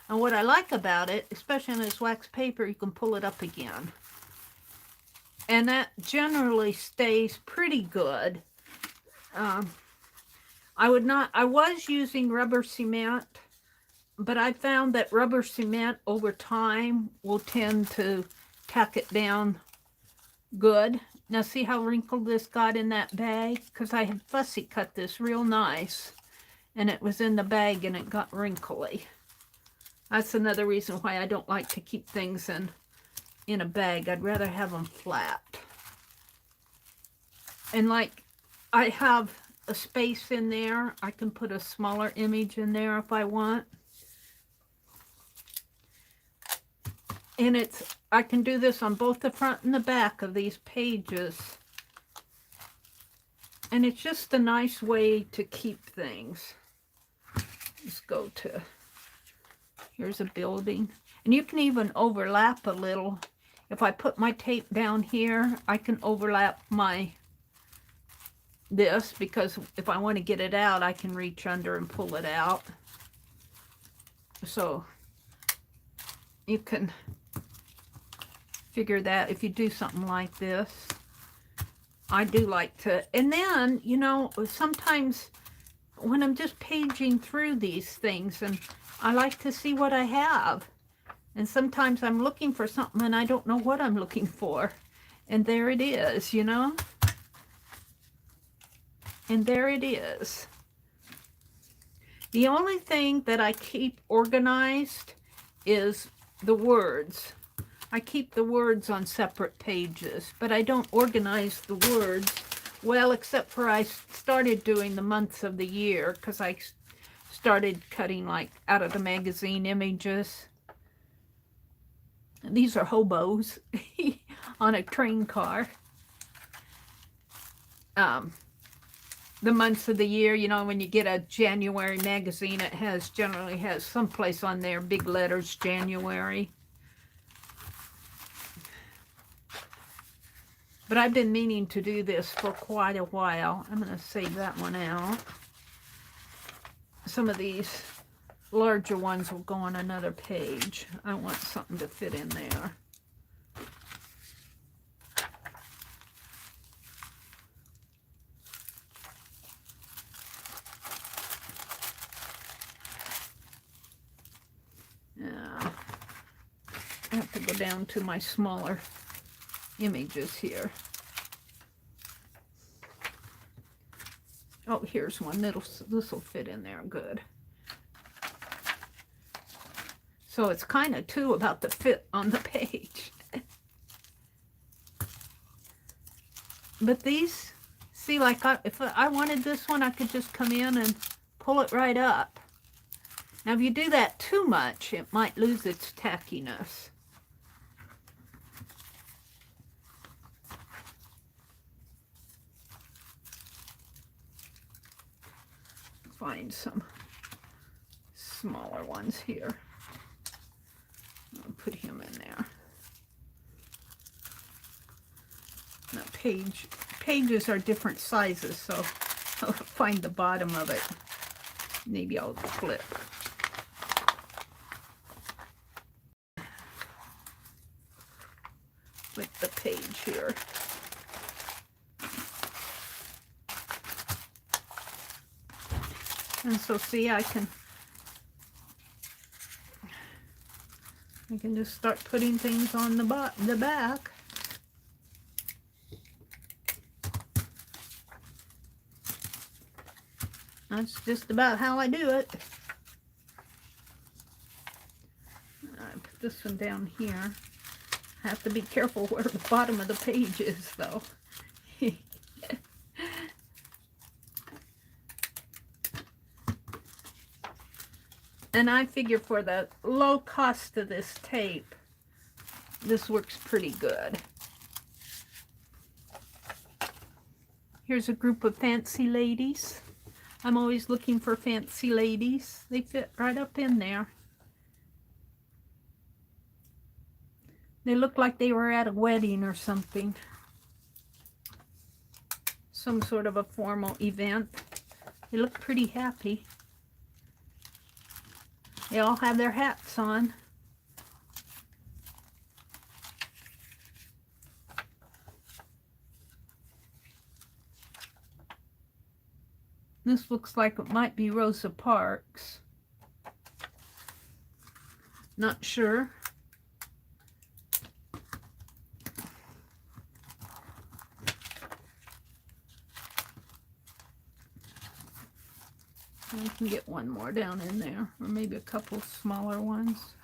And what I like about it, especially on this wax paper, you can pull it up again. And that generally stays pretty good. I was using rubber cement, but I found that rubber cement over time will tend to tack it down good. Now see how wrinkled this got in that bag? Because I had fussy cut this real nice, and it was in the bag and it got wrinkly. That's another reason why I don't like to keep things in a bag. I'd rather have them flat. And like, I have a space in there, I can put a smaller image in there if I want. And I can do this on both the front and the back of these pages. And it's just a nice way to keep things. Let's go to, here's a building. And you can even overlap a little. If I put my tape down here, I can overlap this, because if I want to get it out, I can reach under and pull it out. So you can figure that if you do something like this. I do like to, and then, you know, sometimes when I'm just paging through these things, and I like to see what I have. And sometimes I'm looking for something and I don't know what I'm looking for. And there it is, you know? And there it is. The only thing that I keep organized is the words. I keep the words on separate pages, but I don't organize the words. Well, except for I started doing the months of the year, because I started cutting like out of the magazine images. These are hobos on a train car. The months of the year, you know, when you get a January magazine, it generally has someplace on there, big letters, January. But I've been meaning to do this for quite a while. I'm going to save that one out. Some of these larger ones will go on another page. I want something to fit in there. Now, I have to go down to my smaller images here. Oh, here's one. This will fit in there good. So it's kind of too about the fit on the page. But these, see, like if I wanted this one, I could just come in and pull it right up. Now, if you do that too much, it might lose its tackiness. Find some smaller ones here. I'll put him in there. Now pages are different sizes, so I'll find the bottom of it. Maybe I'll flip. Flip the page here. And so see, I can just start putting things on the back. That's just about how I do it. I put this one down here. I have to be careful where the bottom of the page is, though. And I figure for the low cost of this tape, this works pretty good. Here's a group of fancy ladies. I'm always looking for fancy ladies. They fit right up in there. They look like they were at a wedding or something. Some sort of a formal event. They look pretty happy. They all have their hats on. This looks like it might be Rosa Parks. Not sure. I can get one more down in there, or maybe a couple smaller ones.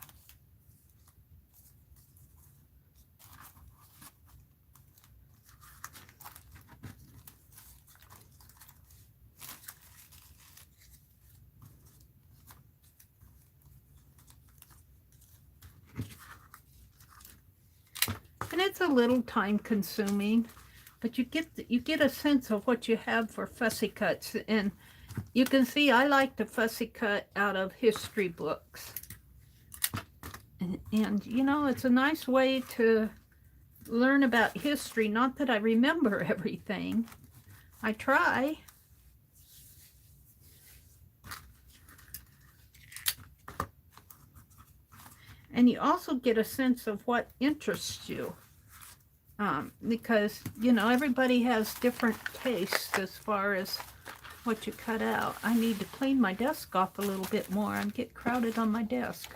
it's a little time consuming, but you get a sense of what you have for fussy cuts. And you can see I like to fussy cut out of history books. And you know, it's a nice way to learn about history. Not that I remember everything. I try. And you also get a sense of what interests you. Because, you know, everybody has different tastes as far as what you cut out. I need to clean my desk off a little bit more. I'm getting crowded on my desk.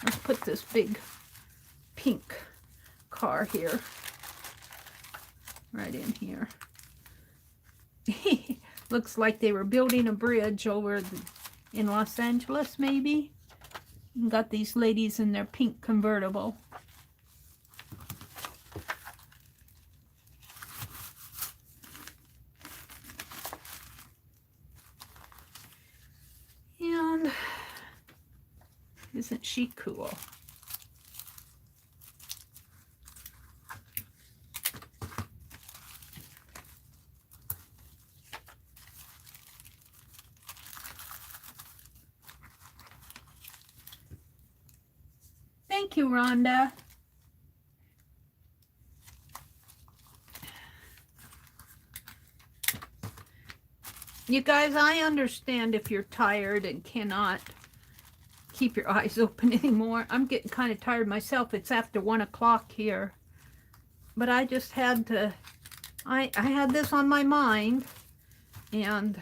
Let's put this big pink car here. Right in here. Looks like they were building a bridge over in Los Angeles, maybe. And got these ladies in their pink convertible. And isn't she cool? Thank you, Rhonda. You guys, I understand if you're tired and cannot keep your eyes open anymore. I'm getting kind of tired myself. It's after 1 o'clock here. But I just had to, I had this on my mind. And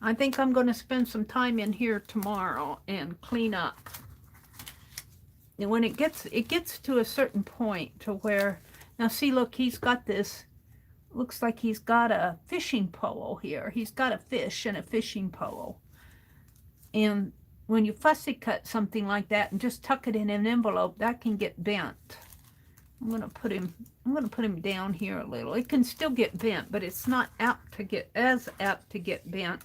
I think I'm going to spend some time in here tomorrow and clean up. And when it gets to a certain point to where, now see, look, he's got this, looks like he's got a fishing pole here. He's got a fish and a fishing pole. And when you fussy cut something like that and just tuck it in an envelope, that can get bent. I'm gonna put him down here a little. It can still get bent, but it's not as apt to get bent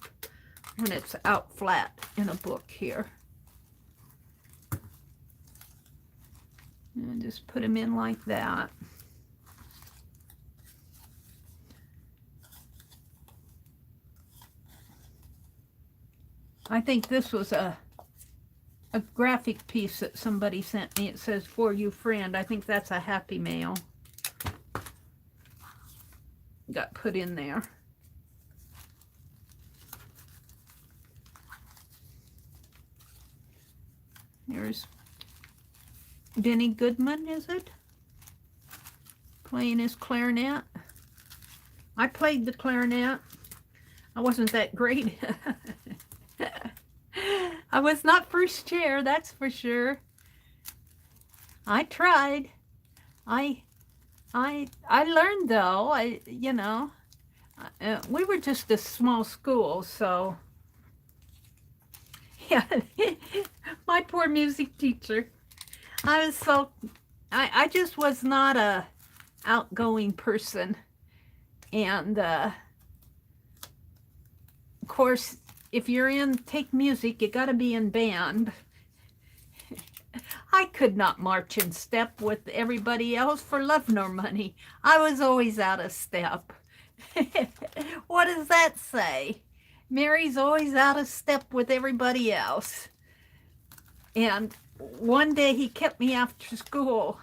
when it's out flat in a book here. And just put him in like that. I think this was a graphic piece that somebody sent me. It says, "For you, friend." I think that's a Happy Mail. Got put in there. Here's Benny Goodman, is it? Playing his clarinet. I played the clarinet. I wasn't that great. I was not first chair, that's for sure. I tried. I learned though. You know, we were just a small school, so yeah. My poor music teacher. I just was not a outgoing person. And of course, if you're in take music, you got to be in band. I could not march in step with everybody else for love nor money. I was always out of step. What does that say? Mary's always out of step with everybody else. And one day he kept me after school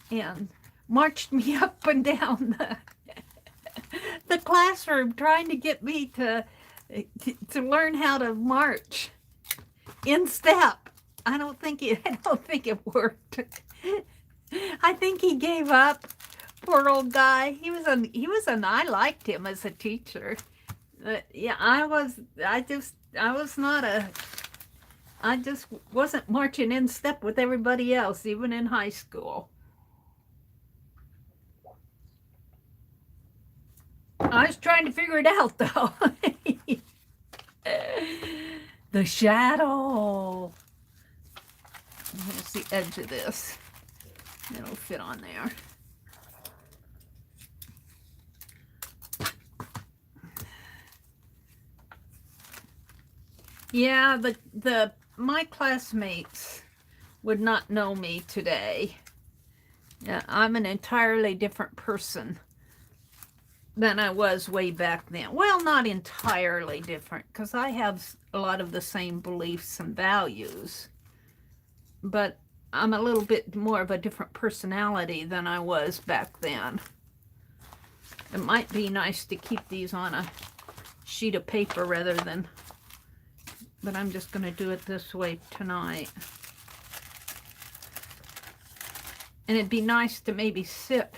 and marched me up and down the classroom trying to get me to learn how to march in step. I don't think it worked. I think he gave up. Poor old guy. He was I liked him as a teacher. Yeah, I just wasn't marching in step with everybody else, even in high school. I was trying to figure it out, though. The shadow. Here's the edge of this. It'll fit on there. Yeah, my classmates would not know me today. Yeah, I'm an entirely different person than I was way back then. Well, not entirely different, because I have a lot of the same beliefs and values, but I'm a little bit more of a different personality than I was back then. It might be nice to keep these on a sheet of paper rather than, but I'm just going to do it this way tonight. And it'd be nice to maybe sit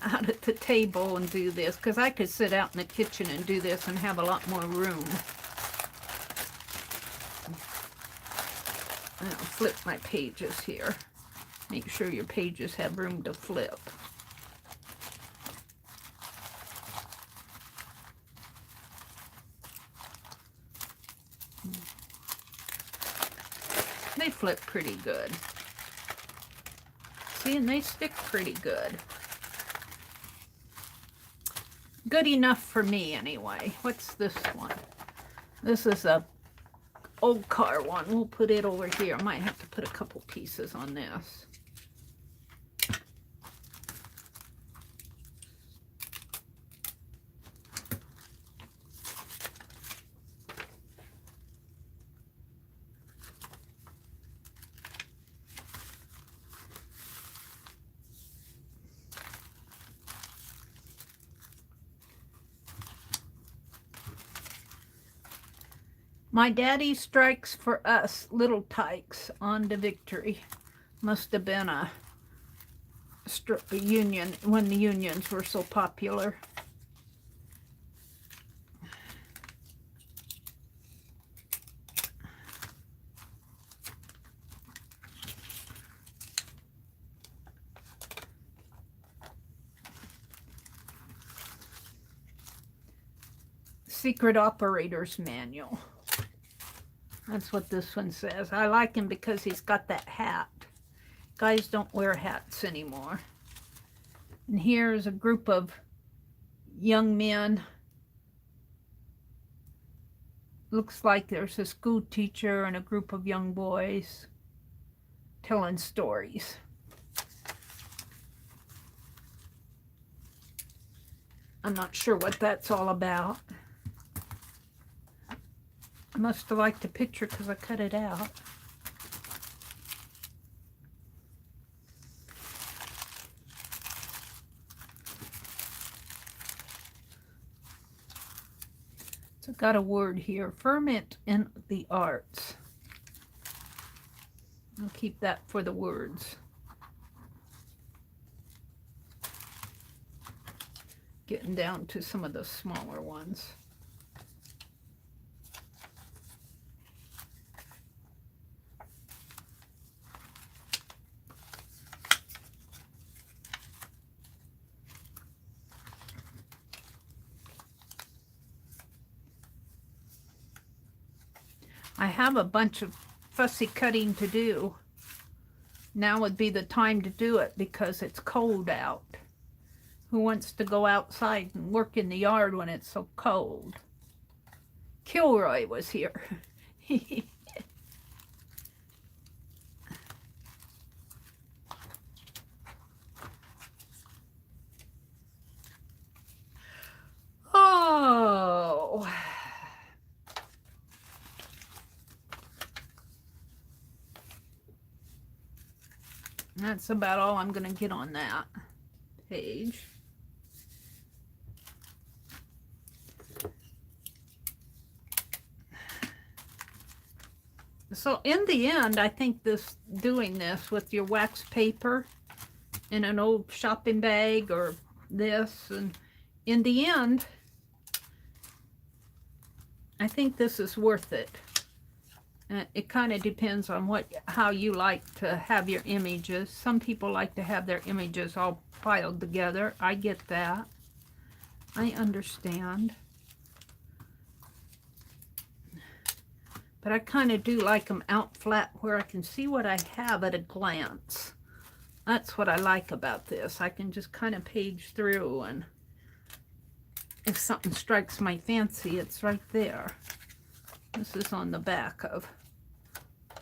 out at the table and do this, because I could sit out in the kitchen and do this and have a lot more room. I'll flip my pages here. Make sure your pages have room to flip. They flip pretty good. See, and they stick pretty good. Good enough for me, anyway. What's this one? This is a old car one. We'll put it over here. I might have to put a couple pieces on this. My daddy strikes for us little tykes on to victory. Must have been a union when the unions were so popular. Secret Operator's Manual. That's what this one says. I like him because he's got that hat. Guys don't wear hats anymore. And here's a group of young men. Looks like there's a school teacher and a group of young boys telling stories. I'm not sure what that's all about. I must have liked the picture because I cut it out. So I've got a word here, ferment in the arts. I'll keep that for the words. Getting down to some of the smaller ones. I have a bunch of fussy cutting to do. Now would be the time to do it because it's cold out. Who wants to go outside and work in the yard when it's so cold? Kilroy was here. Oh. That's about all I'm going to get on that page. So in the end, I think doing this with your wax paper in an old shopping bag or this, and in the end, I think this is worth it. It kind of depends on how you like to have your images. Some people like to have their images all piled together. I get that. I understand. But I kind of do like them out flat where I can see what I have at a glance. That's what I like about this. I can just kind of page through, and if something strikes my fancy, it's right there. This is on the back of a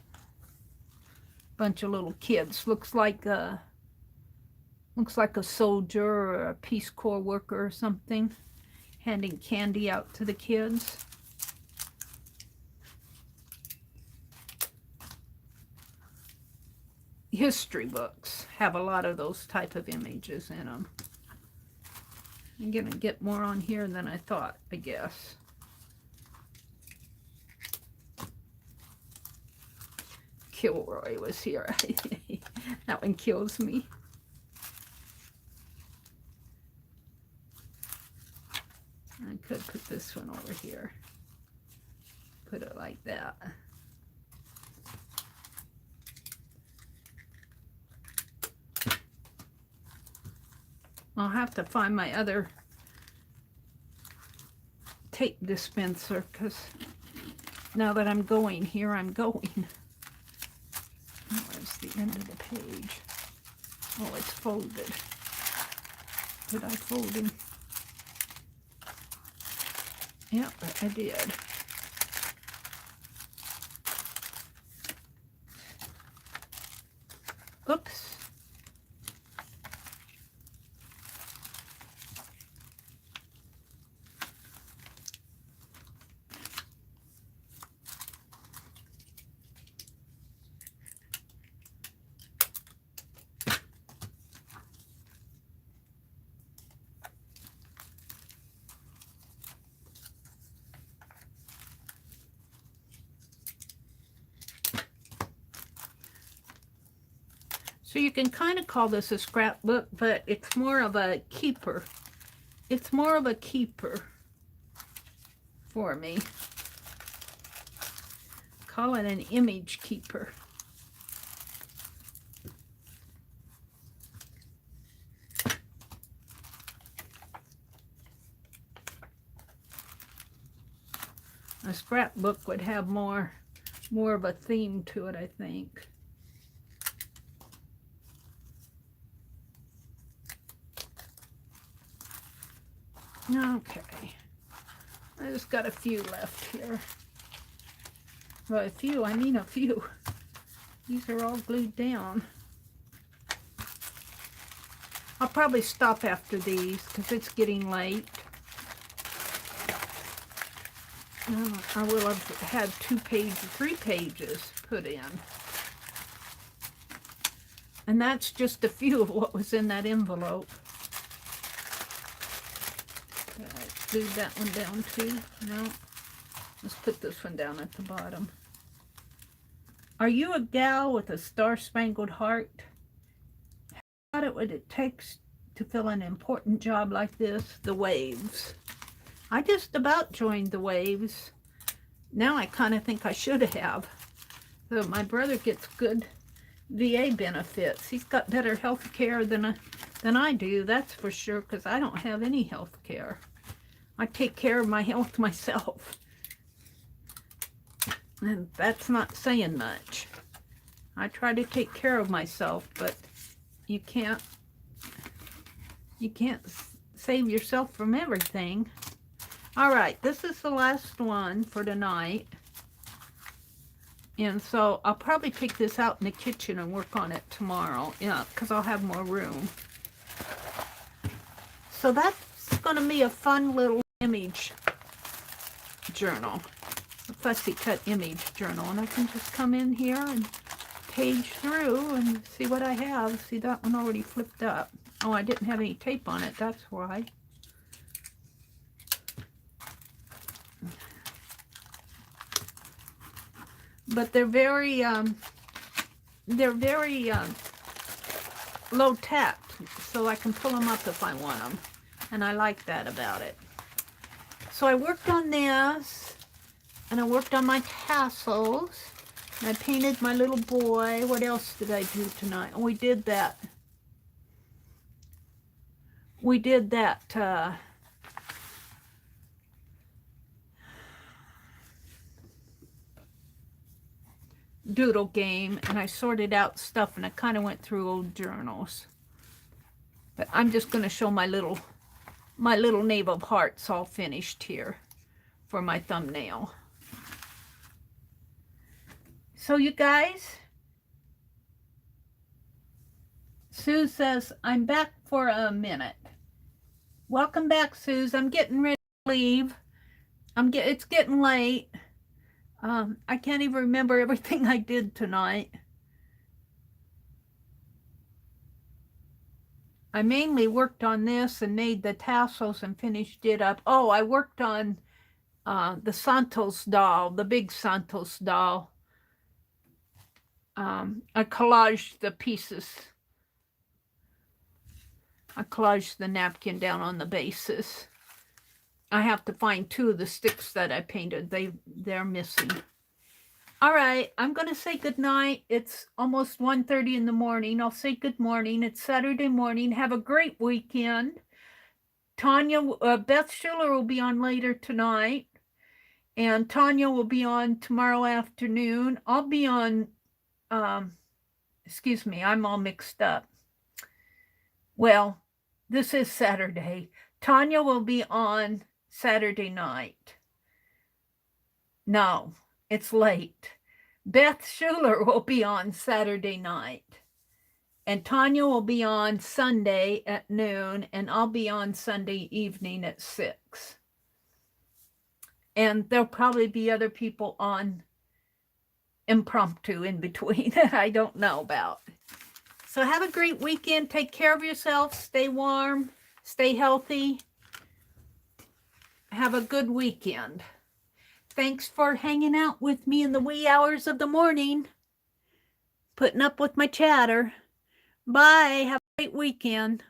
bunch of little kids. Looks like Looks like a soldier or a Peace Corps worker or something, handing candy out to the kids. History books have a lot of those type of images in them. I'm gonna get more on here than I thought, I guess. Kilroy was here. That one kills me. I could put this one over here. Put it like that. I'll have to find my other tape dispenser, because now that I'm going here, I'm going. Where's the end of the page? Oh, it's folded. Did I fold him? Yep, I did. Oops. So you can kind of call this a scrapbook, but it's more of a keeper. It's more of a keeper for me. Call it an image keeper. A scrapbook would have more of a theme to it, I think. Okay, I just got a few left here. Well, a few, I mean a few. These are all glued down. I'll probably stop after these because it's getting late. I will have had 3 pages put in. And that's just a few of what was in that envelope. Glue that one down too. No, let's put this one down at the bottom. Are you a gal with a star-spangled heart? How about it what it takes to fill an important job like this? The Waves. I just about joined the Waves. Now I kind of think I should have. So my brother gets good VA benefits. He's got better health care than I do, that's for sure, because I don't have any health care. I take care of my health myself. And that's not saying much. I try to take care of myself, but you can't save yourself from everything. All right, this is the last one for tonight. And so I'll probably take this out in the kitchen and work on it tomorrow. Yeah, because I'll have more room. So that's going to be a fun little image journal, a fussy cut image journal, and I can just come in here and page through and see what I have. See, that one already flipped up. Oh, I didn't have any tape on it, that's why. But they're very low tapped, so I can pull them up if I want them, and I like that about it. So I worked on this, and I worked on my tassels, and I painted my little boy. What else did I do tonight? Oh, we did that. Doodle game, and I sorted out stuff, and I kind of went through old journals. But I'm just going to show my little Knave of Hearts all finished here for my thumbnail. So you guys, Sue says, I'm back for a minute. Welcome back, Suze. I'm getting ready to leave. It's getting late. I can't even remember everything I did tonight. I mainly worked on this and made the tassels and finished it up. Oh, I worked on the Santos doll, the big Santos doll. I collaged the pieces. I collaged the napkin down on the bases. I have to find 2 of the sticks that I painted. They're missing. All right, I'm going to say good night. It's almost 1:30 in the morning. I'll say good morning. It's Saturday morning. Have a great weekend. Tanya, Beth Schiller will be on later tonight. And Tanya will be on tomorrow afternoon. I'll be on, excuse me, I'm all mixed up. Well, this is Saturday. Tanya will be on Saturday night. No, it's late. Beth Schuler will be on Saturday night. And Tanya will be on Sunday at noon, and I'll be on Sunday evening at 6. And there'll probably be other people on impromptu in between that I don't know about. So have a great weekend. Take care of yourself. Stay warm. Stay healthy. Have a good weekend. Thanks for hanging out with me in the wee hours of the morning. Putting up with my chatter. Bye. Have a great weekend.